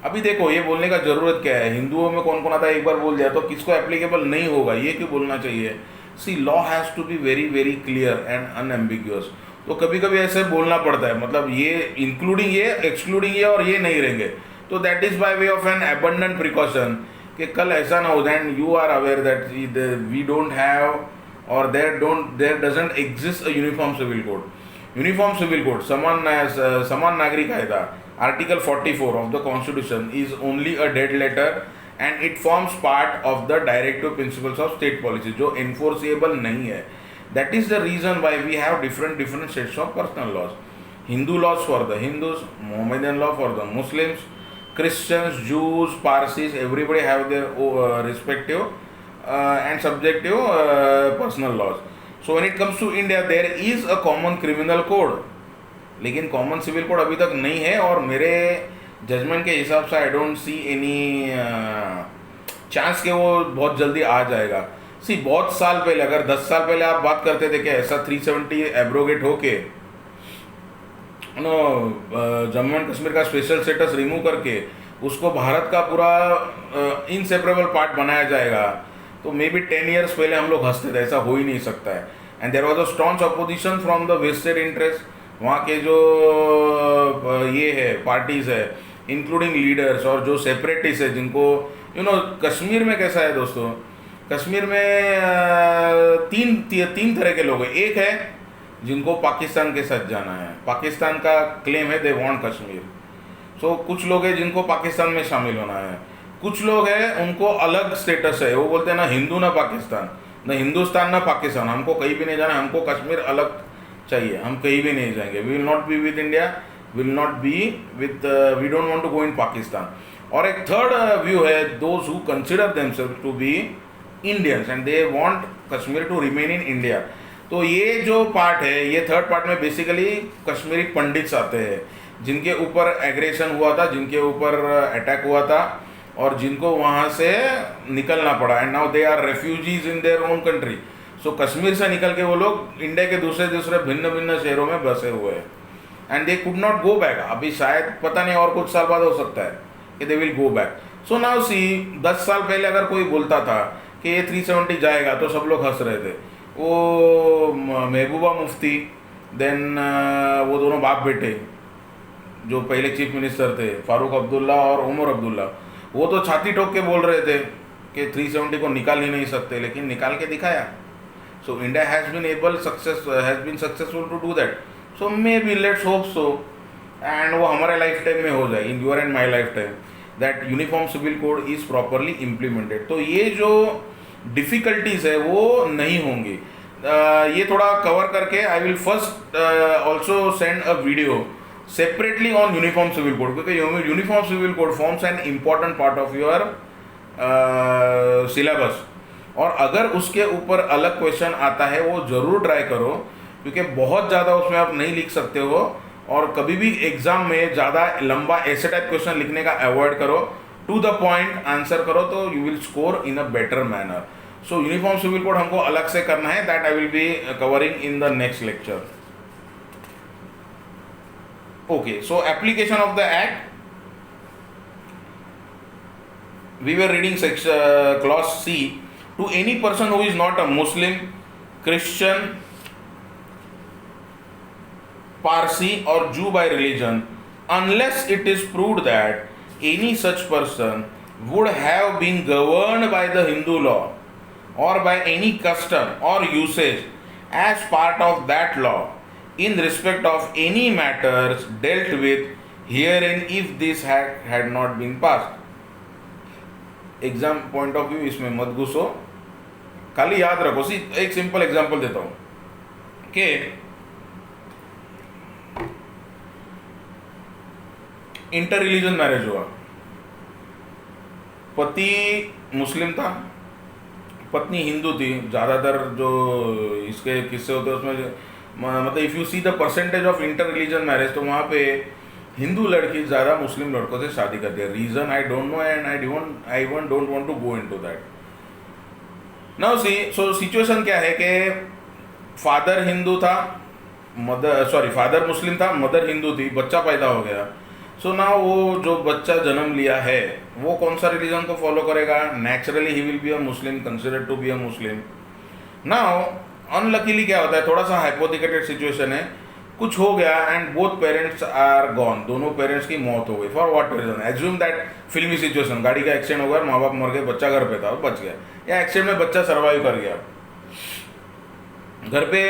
S1: अभी देखो ये बोलने का ज़रूरत क्या है? हिंदुओं में कौन कौन आता है, एक बार बोल दिया तो किसको एप्लीकेबल नहीं होगा, ये क्यों बोलना चाहिए? See, law has to be very very clear and unambiguous. तो कभी कभी ऐसे बोलना पड़ता है, मतलब ये इंक्लूडिंग ये, एक्सक्लूडिंग ये और ये नहीं रहेंगे. तो that is by way of an abundant precaution कि कल ऐसा ना हो जाए. And you are aware that we don't have और there doesn't exist a uniform civil code. Uniform civil code, समान नागरिक कायदा, article 44 of the constitution is only a dead letter and it forms part of the directive principles of state policy, जो enforceable नहीं है. That is the reason why we have different sets of personal laws. Hindu laws for the Hindus, Mohammedan law for the Muslims, Christians, Jews, Parsis, everybody have their respective and subjective personal laws. So when it comes to India, there is a common criminal code, लेकिन common civil code अभी तक नहीं है, और मेरे judgement के हिसाब से I don't see any chance कि वो बहुत जल्दी आ जाएगा. सी बहुत साल पहले, अगर 10 साल पहले आप बात करते थे कि ऐसा 370 एब्रोगेट होके नो जम्मू एंड कश्मीर का स्पेशल स्टेटस रिमूव करके उसको भारत का पूरा इनसेपरेबल पार्ट बनाया जाएगा, तो मे बी 10 ईयर्स पहले हम लोग हंसते थे. ऐसा हो ही नहीं सकता है. And there was a strong opposition from the vested interest. वहाँ के जो ये है पार्टीज है, इंक्लूडिंग लीडर्स और जो सेपरेटिस्ट है, जिनको कश्मीर में कैसा है दोस्तों, कश्मीर में तीन तरह के लोग हैं. एक है जिनको पाकिस्तान के साथ जाना है, पाकिस्तान का क्लेम है, दे वांट कश्मीर. सो कुछ लोग हैं जिनको पाकिस्तान में शामिल होना है. कुछ लोग हैं उनको अलग स्टेटस है, वो बोलते हैं ना हिंदू ना पाकिस्तान, ना हिंदुस्तान ना पाकिस्तान, हमको कहीं भी नहीं जाना, हमको कश्मीर अलग चाहिए, हम कहीं भी नहीं जाएंगे. We will not be with India, will not be with, we don't want to go in Pakistan. और एक थर्ड व्यू है, those who consider themselves to be Indians and they want Kashmir to remain in India. तो ये जो part है, ये third part में basically Kashmiri Pandits आते हैं, जिनके ऊपर एग्रेशन हुआ था, जिनके ऊपर अटैक हुआ था, और जिनको वहाँ से निकलना पड़ा. And now they are refugees in their own country. So Kashmir से निकल के वो लोग इंडिया के दूसरे भिन्न भिन्न शहरों में बसे हुए हैं. And they could not go back. अभी शायद पता नहीं और कुछ साल बाद हो सकता है कि they will go back. So now see, 10 साल पहले अगर कोई बोलता था कि ये 370 जाएगा तो सब लोग हंस रहे थे. वो महबूबा मुफ्ती, देन वो दोनों बाप बेटे जो पहले चीफ मिनिस्टर थे, फारूक अब्दुल्ला और उमर अब्दुल्ला, वो तो छाती ठोक के बोल रहे थे कि 370 को निकाल ही नहीं सकते, लेकिन निकाल के दिखाया. So India has been successful to do that. So may be let's hope so, and वो हमारे लाइफ टाइम में हो जाए, in your and my lifetime, that uniform civil code is properly implemented. तो ये जो डिफ़िकल्टीज़ है वो नहीं होंगी. ये थोड़ा कवर करके I will first also send a video separately on uniform civil code, क्योंकि uniform civil code forms an important part of your syllabus. और अगर उसके ऊपर अलग क्वेश्चन आता है वो ज़रूर ट्राई करो, क्योंकि बहुत ज़्यादा उसमें आप नहीं लिख सकते हो. और कभी भी एग्जाम में ज़्यादा लंबा ऐसे टाइप क्वेश्चन लिखने का अवॉइड करो, टू द पॉइंट आंसर करो, तो you will score in a better manner. So uniform civil code हमको अलग से करना है, that I will be covering in the next lecture. Okay, so application of the act, we were reading clause C. To any person who is not a Muslim, Christian, Parsi or Jew by religion, unless it is proved that any such person would have been governed by the Hindu law or by any custom or usage as part of that law in respect of any matters dealt with herein if this had not been passed. Exam point of view इसमें मत घुसो, खाली याद रखो. एक simple example देता हूं कि inter religion marriage हुआ, पति मुस्लिम था, पत्नी हिंदू थी. ज़्यादातर जो इसके किस्से होते हैं उसमें मतलब if you see the percentage of inter religion marriage, तो वहाँ पे हिंदू लड़की ज़्यादा मुस्लिम लड़कों से शादी करती है. Reason I don't know and I don't want to go into that. Now see, so situation क्या है कि फादर हिंदू था, फादर मुस्लिम था, मदर हिंदू थी, बच्चा पैदा हो गया. सो ना वो जो बच्चा जन्म लिया है वो कौन सा रिलीजन को फॉलो करेगा? Naturally he will be a Muslim, considered to be a Muslim. Now unluckily क्या होता है, थोड़ा सा हाइपोथेटिकल सिचुएशन है, कुछ हो गया and both parents are gone, दोनों पेरेंट्स की मौत हो गई. For what reason? Assume that फिल्मी सिचुएशन, गाड़ी का एक्सीडेंट हो गया, माँ बाप मर गए, बच्चा घर पे था, बच गया, या एक्सीडेंट में बच्चा सर्वाइव कर गया घर पे.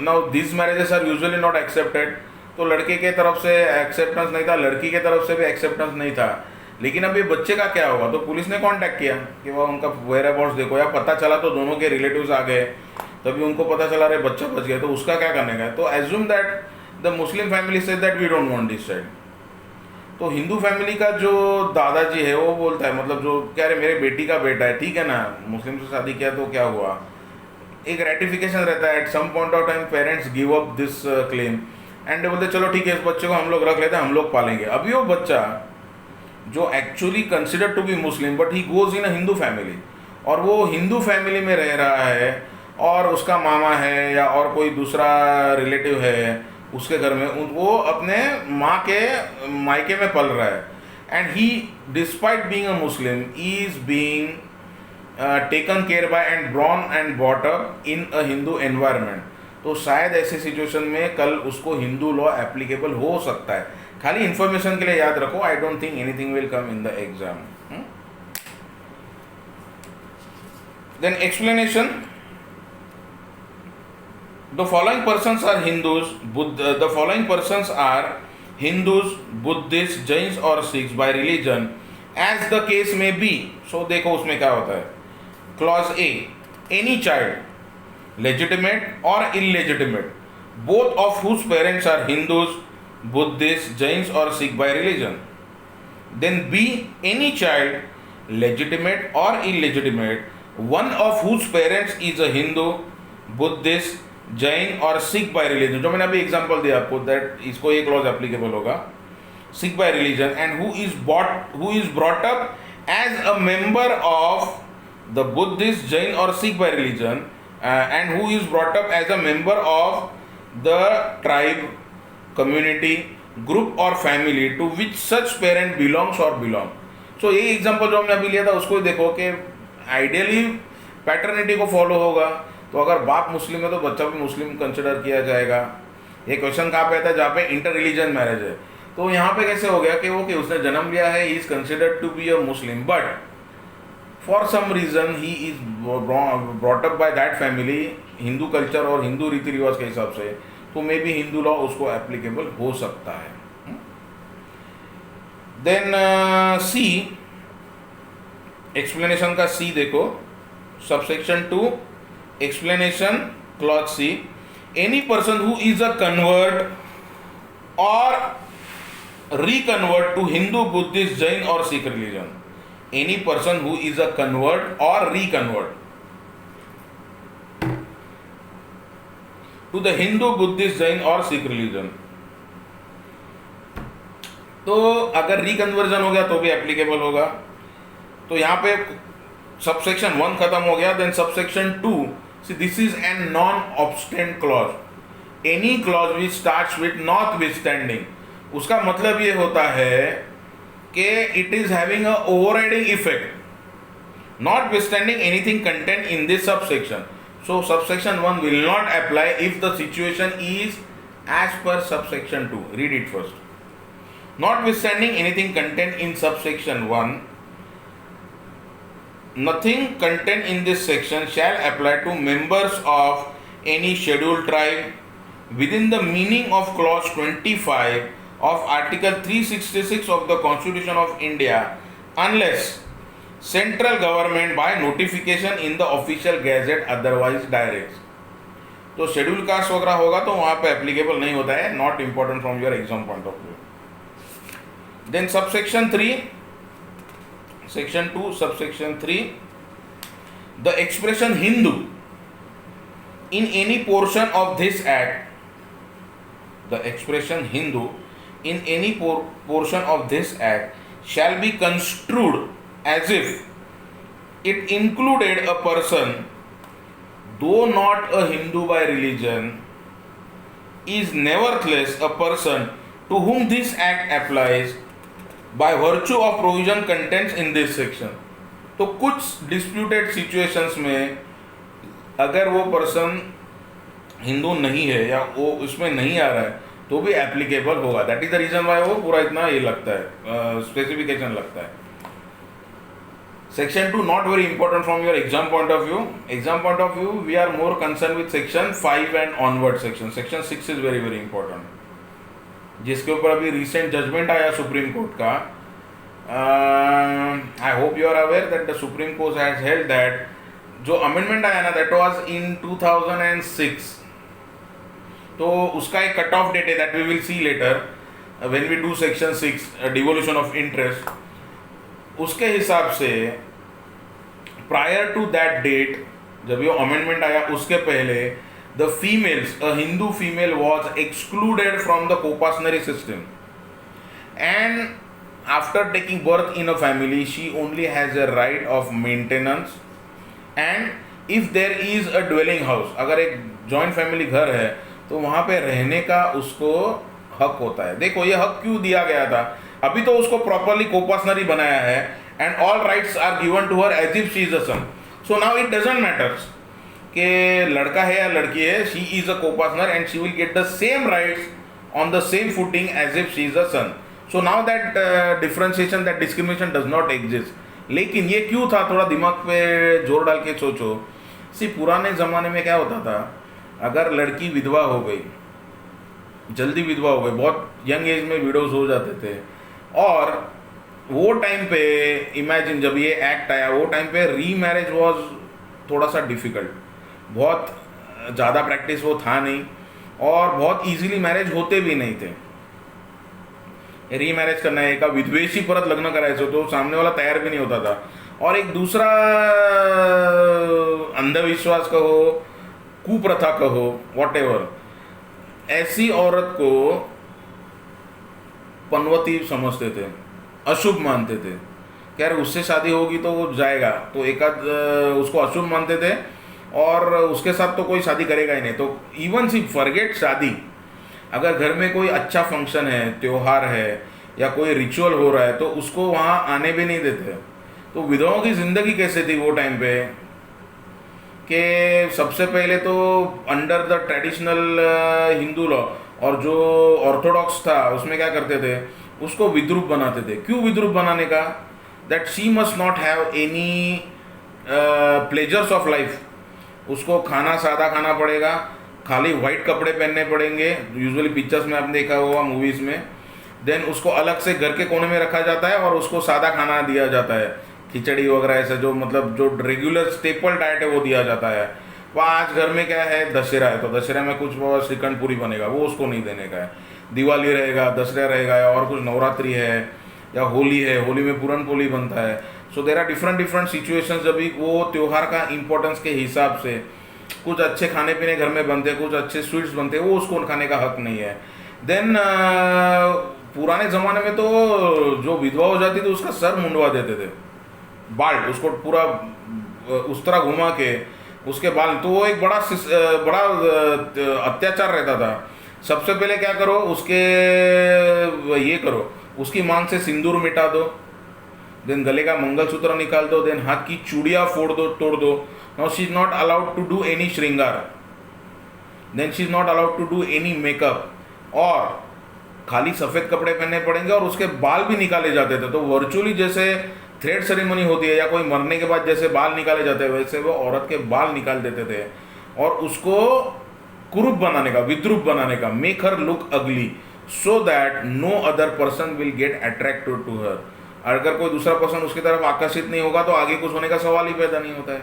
S1: Now this marriages are usually not accepted. तो लड़के के तरफ से एक्सेप्टेंस नहीं था, लड़की के तरफ से भी एक्सेप्टेंस नहीं था. लेकिन अब ये बच्चे का क्या होगा? तो पुलिस ने कांटेक्ट किया कि वह उनका वेयर अबाउट्स देखो, या पता चला तो दोनों के रिलेटिव्स आ गए, तभी उनको पता चला रहे बच्चा बच गया, तो उसका क्या करने का है? तो assume that the Muslim family says that we don't want this child. तो हिंदू फैमिली का जो दादाजी है वो बोलता है, मतलब जो कह रहे मेरे बेटी का बेटा है, ठीक है ना, मुस्लिम से शादी किया तो क्या हुआ, एक रेटिफिकेशन रहता है। At some point of time parents give up this claim and बोलते चलो ठीक है इस बच्चे को हम लोग रख लेते हैं, हम लोग पालेंगे। अभी वो बच्चा जो actually consider to be Muslim but he goes in a Hindu family, और वो हिंदू फैमिली में रह रहा है और उसका मामा है या और कोई दूसरा रिलेटिव है उसके घर में, वो अपने माँ के मायके में पल रहा है, and he despite being a Muslim is being taken care by and born and brought up in a Hindu environment. तो शायद ऐसे सिचुएशन में कल उसको हिंदू लॉ एप्लीकेबल हो सकता है। खाली इन्फॉर्मेशन के लिए याद रखो, I don't think anything will come in the exam. Then explanation, the following persons are Hindus, the following persons are Hindus, Buddhists, Jains or Sikhs by religion as the case may be। so देखो उसमें क्या होता है। clause A, any child legitimate or illegitimate both of whose parents are Hindus, Buddhists, Jains or Sikh by religion। then B, any child legitimate or illegitimate one of whose parents is a Hindu, Buddhist, Jain और Sikh by religion, जो मैंने अभी example दिया आपको, that इसको ये clause applicable होगा, Sikh by religion, and who is brought up as a member of the Buddhist, Jain और Sikh by religion, and who is brought up as a member of the tribe, community, group और family to which such parent belongs और belong. So ये example जो हमने अभी लिया था उसको ही देखो कि आइडियली पैटर्निटी को फॉलो होगा, तो अगर बाप मुस्लिम है तो बच्चा भी मुस्लिम कंसिडर किया जाएगा। ये क्वेश्चन कहाँ पे आता है? जहाँ पे इंटर रिलीजन मैरिज है। तो यहाँ पे कैसे हो गया कि वो कि उसने जन्म लिया है, he is considered to be a Muslim, but for some reason he is brought up by that family, Hindu culture और हिंदू रीति रिवाज के हिसाब से, तो मे बी हिंदू लॉ उसको एप्लीकेबल हो सकता है। देन सी, एक्सप्लेनेशन का सी देखो, subsection 2 explanation, clause C, any person who is a convert or reconvert to Hindu, Buddhist, Jain or Sikh religion, any person who is a convert or reconvert to the Hindu, Buddhist, Jain or Sikh religion। तो अगर रिकन्वर्जन हो गया तो भी applicable होगा। तो यहाँ पे सबसेक्शन 1 खत्म हो गया। Then subsection 2, see this is a non-obstant clause, any clause which starts with notwithstanding, उसका मतलब ये होता है कि it is having a overriding effect, notwithstanding anything contained in this subsection। so subsection 1 will not apply if the situation is as per subsection 2। read it first। notwithstanding anything contained in subsection 1, nothing contained in this section shall apply to members of any scheduled tribe within the meaning of clause 25 of article 366 of the Constitution of India unless central government by notification in the official gazette otherwise directs। तो schedule caste वगैरह होगा तो वहाँ पे applicable नहीं होता है, not important from your exam point of view. Then subsection 3, Section 2, subsection 3, the expression Hindu in any portion of this act, the expression Hindu in any portion of this act shall be construed as if it included a person, though not a Hindu by religion, is nevertheless a person to whom this act applies by virtue of provision contained in this section। तो कुछ disputed situations में अगर वो person Hindu नहीं है या वो उसमें नहीं आ रहा है तो भी एप्लीकेबल होगा। That is the reason why वो पूरा इतना ये लगता है, स्पेसिफिकेशन लगता है। Section 2 not very important from your exam point of view. Exam point of view we are more concern with section 5 and onward section. Section 6 is very very important, जिसके ऊपर अभी रिसेंट जजमेंट आया supreme court का। I hope you are aware that the supreme court has held that जो amendment आया ना that was in 2006, तो उसका एक कट ऑफ डेट है that we will see later when we do section 6 devolution of interest. उसके हिसाब से प्रायर टू दैट डेट, जब ये अमेंडमेंट आया उसके पहले, the females, a Hindu female was excluded from the coparcenary system, and after taking birth in a family she only has a right of maintenance, and if there is a dwelling house, अगर एक joint family घर है तो वहाँ पे रहने का उसको हक होता है। देखो ये हक क्यों दिया गया था, अभी तो उसको प्रॉपरली कोपासनरी बनाया है, and all rights are given to her as if she is a son. So now it doesn't matters कि लड़का है या लड़की है, she is a coparcener and she will get the same rights on the same footing as if she is a son. So now that differentiation, that discrimination does not exist. लेकिन ये क्यों था, थोड़ा दिमाग पे जोर डाल के सोचो। सी पुराने ज़माने में क्या होता था, अगर लड़की विधवा हो गई, जल्दी विधवा हो गई, बहुत यंग एज में विडोज हो जाते थे, और वो टाइम पे इमेजिन जब ये एक्ट आया वो टाइम पे री मैरिज वॉज थोड़ा सा डिफ़िकल्ट, बहुत ज़्यादा प्रैक्टिस वो था नहीं, और बहुत इजीली मैरिज होते भी नहीं थे। री मैरेज करना है, एका विधवेशी परत लग्न करायचं तो सामने वाला तयार भी नहीं होता था। और एक दूसरा अंधविश्वास कहो, कुप्रथा कहो, वॉट एवर, ऐसी औरत को पनवती समझते थे, अशुभ मानते थे कि यार उससे शादी होगी तो वो जाएगा, तो एकाध उसको अशुभ मानते थे और उसके साथ तो कोई शादी करेगा ही नहीं। तो इवन सी फॉरगेट शादी, अगर घर में कोई अच्छा फंक्शन है, त्योहार है या कोई रिचुअल हो रहा है तो उसको वहाँ आने भी नहीं देते। तो विधवाओं की ज़िंदगी कैसे थी वो टाइम पे कि सबसे पहले तो under the traditional Hindu law, और जो ऑर्थोडॉक्स था उसमें क्या करते थे, उसको विद्रूप बनाते थे। क्यों विद्रूप बनाने का, that she must not have any pleasures of life, उसको खाना सादा खाना पड़ेगा, खाली वाइट कपड़े पहनने पड़ेंगे, यूजुअली पिक्चर्स में आपने देखा होगा मूवीज़ में। देन उसको अलग से घर के कोने में रखा जाता है और उसको सादा खाना दिया जाता है, खिचड़ी वगैरह ऐसा जो मतलब जो रेगुलर स्टेपल डाइट है वो दिया जाता है। वह आज घर में क्या है, दशहरा है तो दशहरा में कुछ श्रीखंड पूरी बनेगा, वो उसको नहीं देने का है। दिवाली रहेगा, दशहरा रहेगा, और कुछ नवरात्रि है या होली है, होली में पूरन पोली बनता है। सो देर आर डिफरेंट सिचुएशंस, जब भी वो त्यौहार का इंपॉर्टेंस के हिसाब से कुछ अच्छे खाने पीने घर में बनते, कुछ अच्छे स्वीट्स बनते, वो उसको खाने का हक नहीं है। देन पुराने ज़माने में तो जो विधवा हो जाती थी उसका सर मुंडवा देते थे, बाल उसको पूरा उस तरह घुमा के उसके बाल, तो वो एक बड़ा अत्याचार रहता था। सबसे पहले क्या करो, उसके ये करो, उसकी मांग से सिंदूर मिटा दो, देन गले का मंगलसूत्र निकाल दो, देन हाथ की चूड़ियाँ तोड़ दो। Now she is not allowed to do any श्रृंगार, then she is not allowed to do any makeup, और खाली सफ़ेद कपड़े पहनने पड़ेंगे, और उसके बाल भी निकाले जाते थे। तो वर्चुअली जैसे थ्रेड सेरेमनी होती है या कोई मरने के बाद जैसे बाल निकाले जाते हैं, वैसे वो औरत के बाल निकाल देते थे और उसको कुरूप बनाने का, विद्रूप बनाने का, make her look ugly so that no other person will get attracted to her. अगर कोई दूसरा पर्सन उसकी तरफ आकर्षित नहीं होगा तो आगे कुछ होने का सवाल ही पैदा नहीं होता है।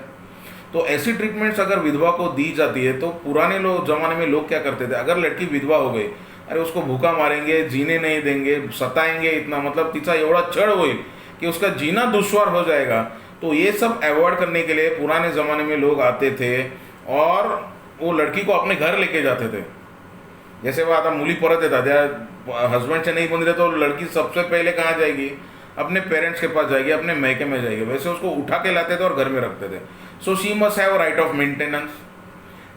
S1: तो ऐसी ट्रीटमेंट्स अगर विधवा को दी जाती है, तो पुराने ज़माने में लोग क्या करते थे, अगर लड़की विधवा हो गई, अरे उसको भूखा मारेंगे, जीने नहीं देंगे, सताएंगे इतना, मतलब तिचा एवढा छळ होईल कि उसका जीना दुश्वार हो जाएगा। तो ये सब अवॉइड करने के लिए पुराने ज़माने में लोग आते थे और वो लड़की को अपने घर लेके जाते थे। जैसे वो आता मुली परत येतात, त्या हस्बैंड से नहीं बन रहे तो लड़की सबसे पहले कहाँ जाएगी, अपने पेरेंट्स के पास जाएगी, अपने मैके में जाएगी। वैसे उसको उठा के लाते थे और घर में रखते थे। So she must have right of maintenance,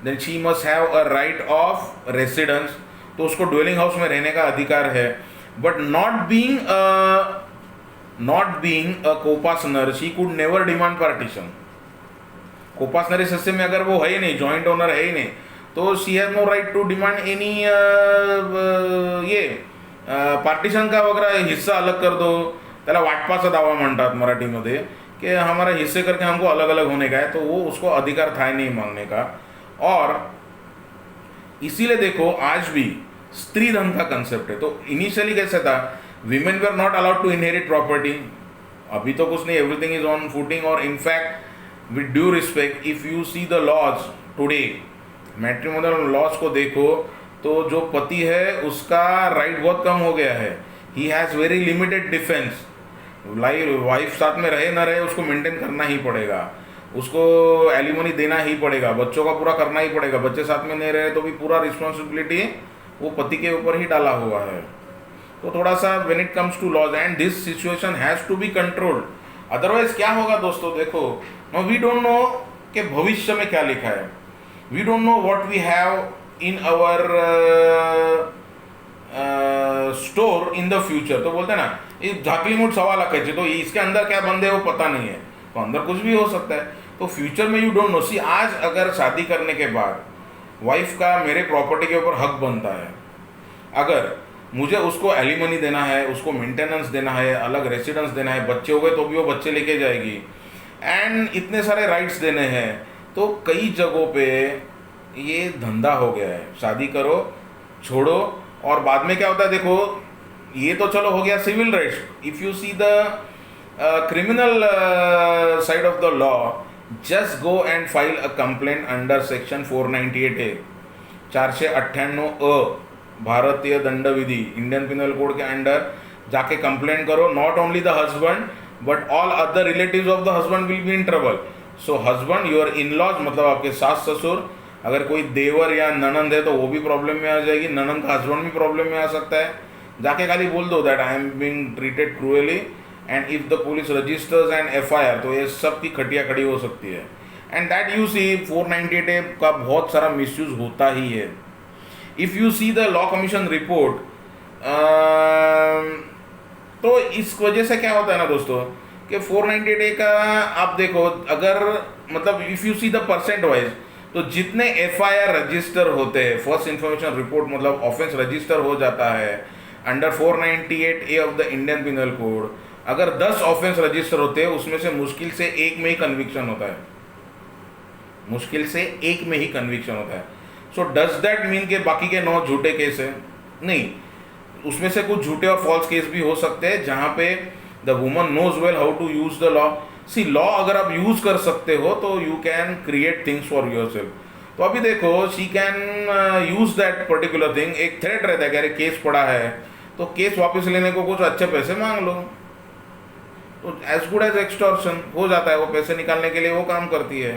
S1: then she must have a right of residence, तो उसको ड्वेलिंग हाउस में रहने का अधिकार है। But not being a coparcener she could never demand partition. Coparcenary system में अगर वो है ही नहीं, जॉइंट ओनर है ही नहीं, तो she has no right to demand any ये पार्टीशन का वगैरह हिस्सा अलग कर दो, त्याला वाटपाचा दावा म्हणतात मराठीमध्ये, कि हमारा हिस्से करके हमको अलग अलग होने का है, तो वो उसको अधिकार था ही नहीं मांगने का। और इसीलिए देखो आज भी स्त्री धन का कंसेप्ट है। तो इनिशियली कैसे था, women were not allowed to inherit property, अभी तो कुछ नहीं, एवरीथिंग इज ऑन फुटिंग, और in fact with due respect, if you see the laws today, matrimonial laws को देखो तो जो पति है उसका राइट बहुत कम हो गया है. He has very limited defence. Wife साथ में रहे ना रहे उसको मेंटेन करना ही पड़ेगा, उसको एलिमनी देना ही पड़ेगा, बच्चों का पूरा करना ही पड़ेगा. बच्चे साथ में नहीं रहे तो भी पूरा रिस्पॉन्सिबिलिटी वो पति के ऊपर ही डाला हुआ है. तो थोड़ा सा when it comes to laws and this situation has to be controlled. Otherwise क्या होगा दोस्तों, देखो नो वी डोंट नो कि भविष्य में क्या लिखा है. We don't know what we have in our store in the future. तो बोलते हैं ना ये झाकली मुठ सवा लाख है, तो इसके अंदर क्या बंदे है वो पता नहीं है, तो अंदर कुछ भी हो सकता है. तो फ्यूचर में यू डोंट नो. सी आज अगर शादी करने के बाद वाइफ का मेरे प्रॉपर्टी के ऊपर हक बनता है, अगर मुझे उसको एलिमनी देना है, उसको मेंटेनेंस देना है, अलग रेसिडेंस देना है, बच्चे हो गए तो भी वो बच्चे लेके जाएगी, एंड इतने सारे राइट्स देने हैं, तो कई जगहों पे ये धंधा हो गया है. शादी करो छोड़ो और बाद में क्या होता है, देखो ये तो चलो हो गया civil rights. If you see the criminal side of the law, just go and file a complaint under section 498A 498 भारतीय दंड विधि इंडियन पिनल कोड के अंडर जाके कंप्लेंट करो. Not only the husband but all other relatives of the husband will be in trouble. So husband your in laws मतलब आपके सास ससुर, अगर कोई देवर या ननंद है तो वो भी प्रॉब्लम में आ जाएगी, ननंद का हस्बैंड भी प्रॉब्लम में आ सकता है. जाके खाली बोल दो that I am being treated cruelly and if the police registers and FIR, तो ये सब की खटिया खड़ी हो सकती है. And that you see 498A का बहुत सारा मिसयूज होता ही है. If you see the law commission report, तो इस वजह से क्या होता है ना दोस्तों कि 498A का आप देखो, अगर मतलब if you see the percent wise, तो जितने FIR रजिस्टर होते हैं, फर्स्ट इन्फॉर्मेशन रिपोर्ट मतलब ऑफेंस रजिस्टर हो जाता है under 498A of the Indian penal code, अगर 10 ऑफेंस रजिस्टर होते हैं उसमें से मुश्किल से एक में ही कन्विक्शन होता है, मुश्किल से एक में ही कन्विक्शन होता है. सो डज दैट मीन के बाकी के 9 झूठे केस है? नहीं, उसमें से कुछ झूठे और फॉल्स केस भी हो सकते हैं जहाँ पे the woman knows well how to use the law. See law अगर आप यूज कर सकते हो तो you can create things for yourself. तो अभी देखो she can use that particular thing. एक थ्रेट रहता है कि अरे केस पड़ा है तो केस वापस लेने को कुछ अच्छे पैसे मांग लो, तो एज गुड एज एक्सटॉर्शन हो जाता है. वो पैसे निकालने के लिए वो काम करती है.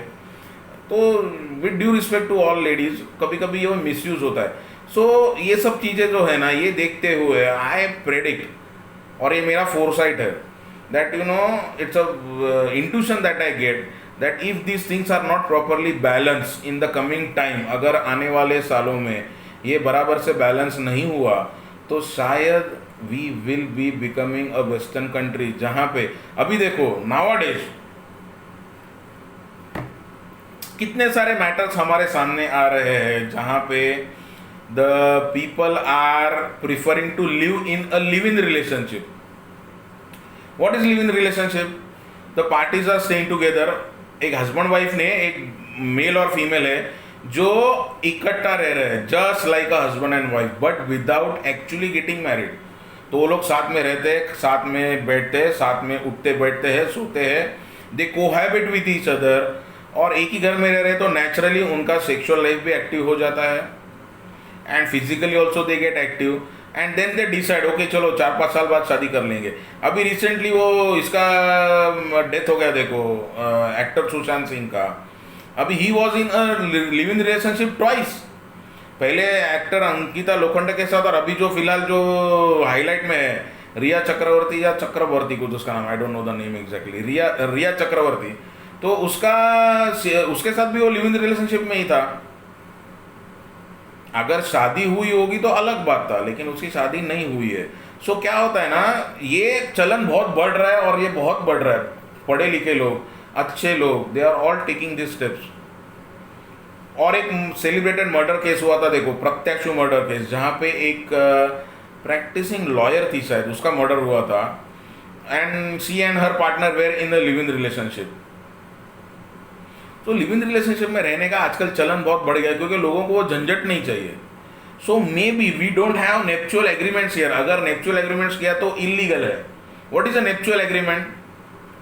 S1: तो with due respect to all ladies, कभी कभी ये मिसयूज होता है. सो ये सब चीज़ें जो है ना, ये देखते हुए आई प्रेडिक्ट, और ये मेरा फोरसाइट है, that you know it's a intuition that I get that if these things are not properly balance in the coming time, अगर आने वाले सालों में ये बराबर से बैलेंस नहीं हुआ तो शायद we will be becoming a western country, जहाँ पे अभी देखो नाउअडेज कितने सारे मैटर्स हमारे सामने आ रहे हैं जहाँ पे the people are preferring to live in a live in relationship. What is live in relationship? The parties are staying together. एक हस्बैंड वाइफ ने, एक मेल और फीमेल है जो इकट्ठा रह रहे हैं just like a husband and wife but without actually getting married. तो वो लोग साथ में रहते हैं, साथ में बैठते हैं, साथ में उठते बैठते हैं, सोते हैं, दे कोहैबिट विद ईच अदर, और एक ही घर में रह रहे तो नेचुरली उनका सेक्सुअल लाइफ भी एक्टिव हो जाता है and physically also they get active and then they decide okay चलो 4-5 साल बाद शादी कर लेंगे. अभी रिसेंटली वो इसका डेथ हो गया, देखो एक्टर सुशांत सिंह का. अभी he was in a live in relationship twice. पहले एक्टर अंकिता लोखंडे के साथ, और अभी जो फिलहाल जो हाईलाइट में है रिया चक्रवर्ती या चक्रवर्ती कुछ उसका नाम, I don't know the name exactly, Rhea Chakraborty. तो उसके साथ भी वो लिव इन रिलेशनशिप में ही था. अगर शादी हुई होगी तो अलग बात था, लेकिन उसकी शादी नहीं हुई है. सो क्या होता है ना, ये चलन बहुत बढ़ रहा है और ये बहुत बढ़ रहा है. पढ़े लिखे लोग, अच्छे लोग, they are all taking this steps. और एक सेलिब्रेटेड मर्डर केस हुआ था, देखो प्रत्यक्ष मर्डर केस, जहाँ पे एक प्रैक्टिसिंग लॉयर थी शायद, उसका मर्डर हुआ था and she and her partner were in a live in relationship. तो लिव इन रिलेशनशिप में रहने का आजकल चलन बहुत बढ़ गया है क्योंकि लोगों को वो झंझट नहीं चाहिए. So may be we don't have nuptial agreements here. अगर नेप्चुअल एग्रीमेंट्स किया तो इलीगल है. What is a nuptial agreement?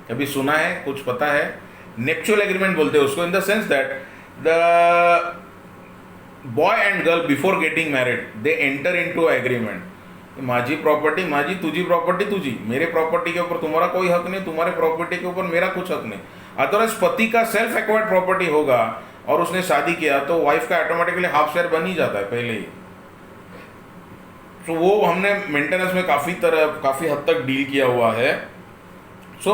S1: कभी सुना है, कुछ पता है? नेप्चुअल एग्रीमेंट बोलते हैं उसको, in the sense that the boy and girl before getting married they enter into agreement, माझी प्रॉपर्टी माझी, तुझी प्रॉपर्टी तुझी, मेरे प्रॉपर्टी के ऊपर तुम्हारा कोई हक नहीं, तुम्हारे प्रॉपर्टी के ऊपर मेरा कुछ हक नहीं। अदरवाइज पति का सेल्फ एक्वायर्ड प्रॉपर्टी होगा और उसने शादी किया तो वाइफ का ऑटोमेटिकली हाफ शेयर बन ही जाता है पहले ही। तो वो हमने मेंटेनेंस में काफ़ी हद तक डील किया हुआ है। सो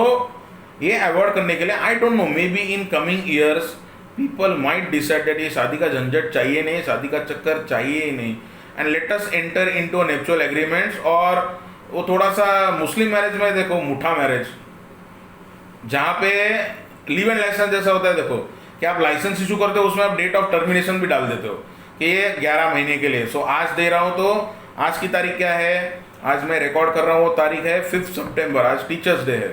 S1: ये अवॉइड करने के लिए आई don't no, may be in coming years people might decide that ये शादी का झंझट चाहिए नहीं, शादी का चक्कर चाहिए ही नहीं, and let us enter into nuptial agreements. और वो थोड़ा सा मुस्लिम मैरिज में देखो, मुठा मैरिज जहाँ पे लीव एंड लाइसेंस जैसा होता है, देखो कि आप लाइसेंस इशू करते हो उसमें आप डेट ऑफ टर्मिनेशन भी डाल देते हो कि ये 11 महीने के लिए। सो आज दे रहा हूँ तो आज की तारीख क्या है, आज मैं रिकॉर्ड कर रहा हूँ वो तारीख है 5 सितंबर, आज टीचर्स डे है,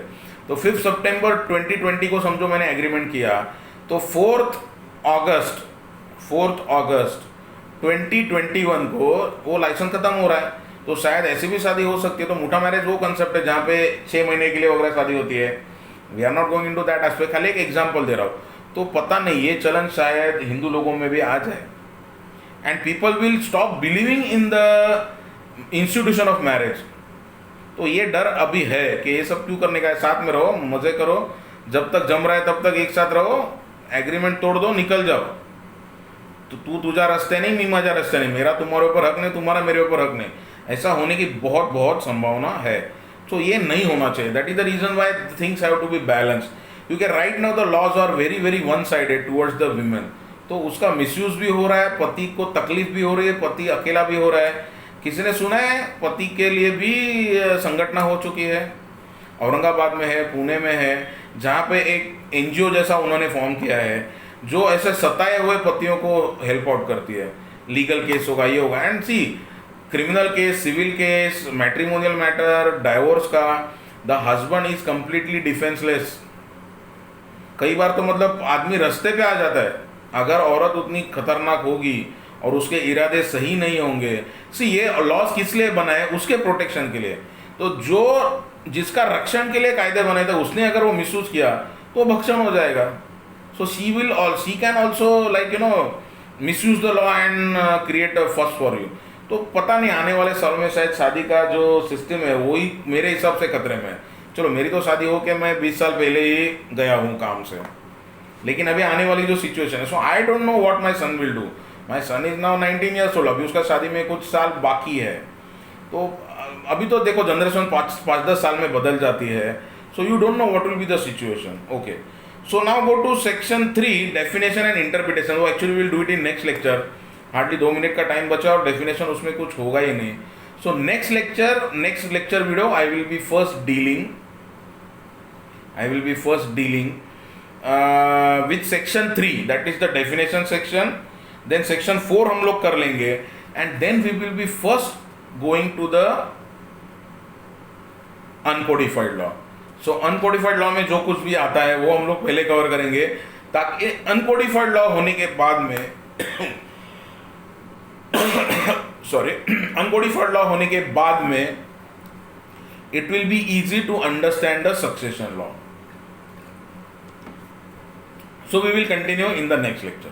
S1: तो 5 सितंबर 2020 को समझो मैंने एग्रीमेंट किया, तो 4 अगस्त 2021 को वो लाइसेंस खत्म हो रहा है। तो शायद ऐसी भी शादी हो सकती है। तो मुठा मैरिज वो कंसेप्ट है जहाँ पे 6 महीने के लिए वगैरह शादी होती है। We are not going into that aspect, खाली एक एग्जांपल दे रहा हूँ। तो पता नहीं ये चलन शायद हिंदू लोगों में भी आ जाए, and people will stop believing in the institution of marriage. तो ये डर अभी है कि ये सब क्यों करने का है, साथ में रहो, मजे करो, जब तक जम रहा है तब तक एक साथ रहो, एग्रीमेंट तोड़ दो, निकल जाओ। तो तू तुझा रास्ते नहीं, मैं मजा रास्ते नहीं, मेरा तुम्हारे ऊपर हक नहीं, तुम्हारा मेरे ऊपर हक नहीं, ऐसा होने की बहुत बहुत संभावना है। तो ये नहीं होना चाहिए। That is the reason why things have to be balance, क्योंकि right now the laws are very very one sided towards the women. तो उसका मिसयूज भी हो रहा है, पति को तकलीफ भी हो रही है, पति अकेला भी हो रहा है। किसी ने सुना है पति के लिए भी संगठन हो चुकी है, औरंगाबाद में है, पुणे में है, जहाँ पे एक एनजीओ जैसा उन्होंने फॉर्म किया है जो ऐसे सताए हुए पतियों को हेल्प आउट करती है। लीगल केस होगा, ये होगा, and see criminal case, civil case, matrimonial matter, divorce का, the husband is completely defenceless. कई बार तो मतलब आदमी रास्ते पे आ जाता है अगर औरत उतनी खतरनाक होगी और उसके इरादे सही नहीं होंगे। सी ये लॉज किस लिए बनाए, उसके प्रोटेक्शन के लिए। तो जो जिसका रक्षण के लिए कायदे बनाए थे उसने अगर वो मिसयूज किया तो भक्षण हो जाएगा। So she can also like you know misuse the law and create a first for you. तो पता नहीं आने वाले साल में शायद शादी का जो सिस्टम है वही मेरे हिसाब से खतरे में है। चलो मेरी तो शादी हो के मैं 20 साल पहले ही गया हूँ काम से, लेकिन अभी आने वाली जो सिचुएशन है, so I don't know what my son will do. My son is now 19 years old, अभी उसका शादी में कुछ साल बाकी है। तो अभी तो देखो जनरेशन 5-10 साल में बदल जाती है। So you don't know what will be the situation. Okay, so now go to section 3, definition and interpretation. वो actually will do it in next lecture. Hardly 2 minute का टाइम बचा और डेफिनेशन उसमें कुछ होगा ही नहीं। So next lecture video I will be first dealing with section 3, that is the definition section. Then section 4 हम लोग कर लेंगे, and then we will be first going to the uncodified law. So uncodified law में जो कुछ भी आता है वो हम लोग पहले कवर करेंगे, ताकि uncodified law होने के बाद में uncodified law होने के बाद में it will be easy to understand the succession law. So we will continue in the next lecture.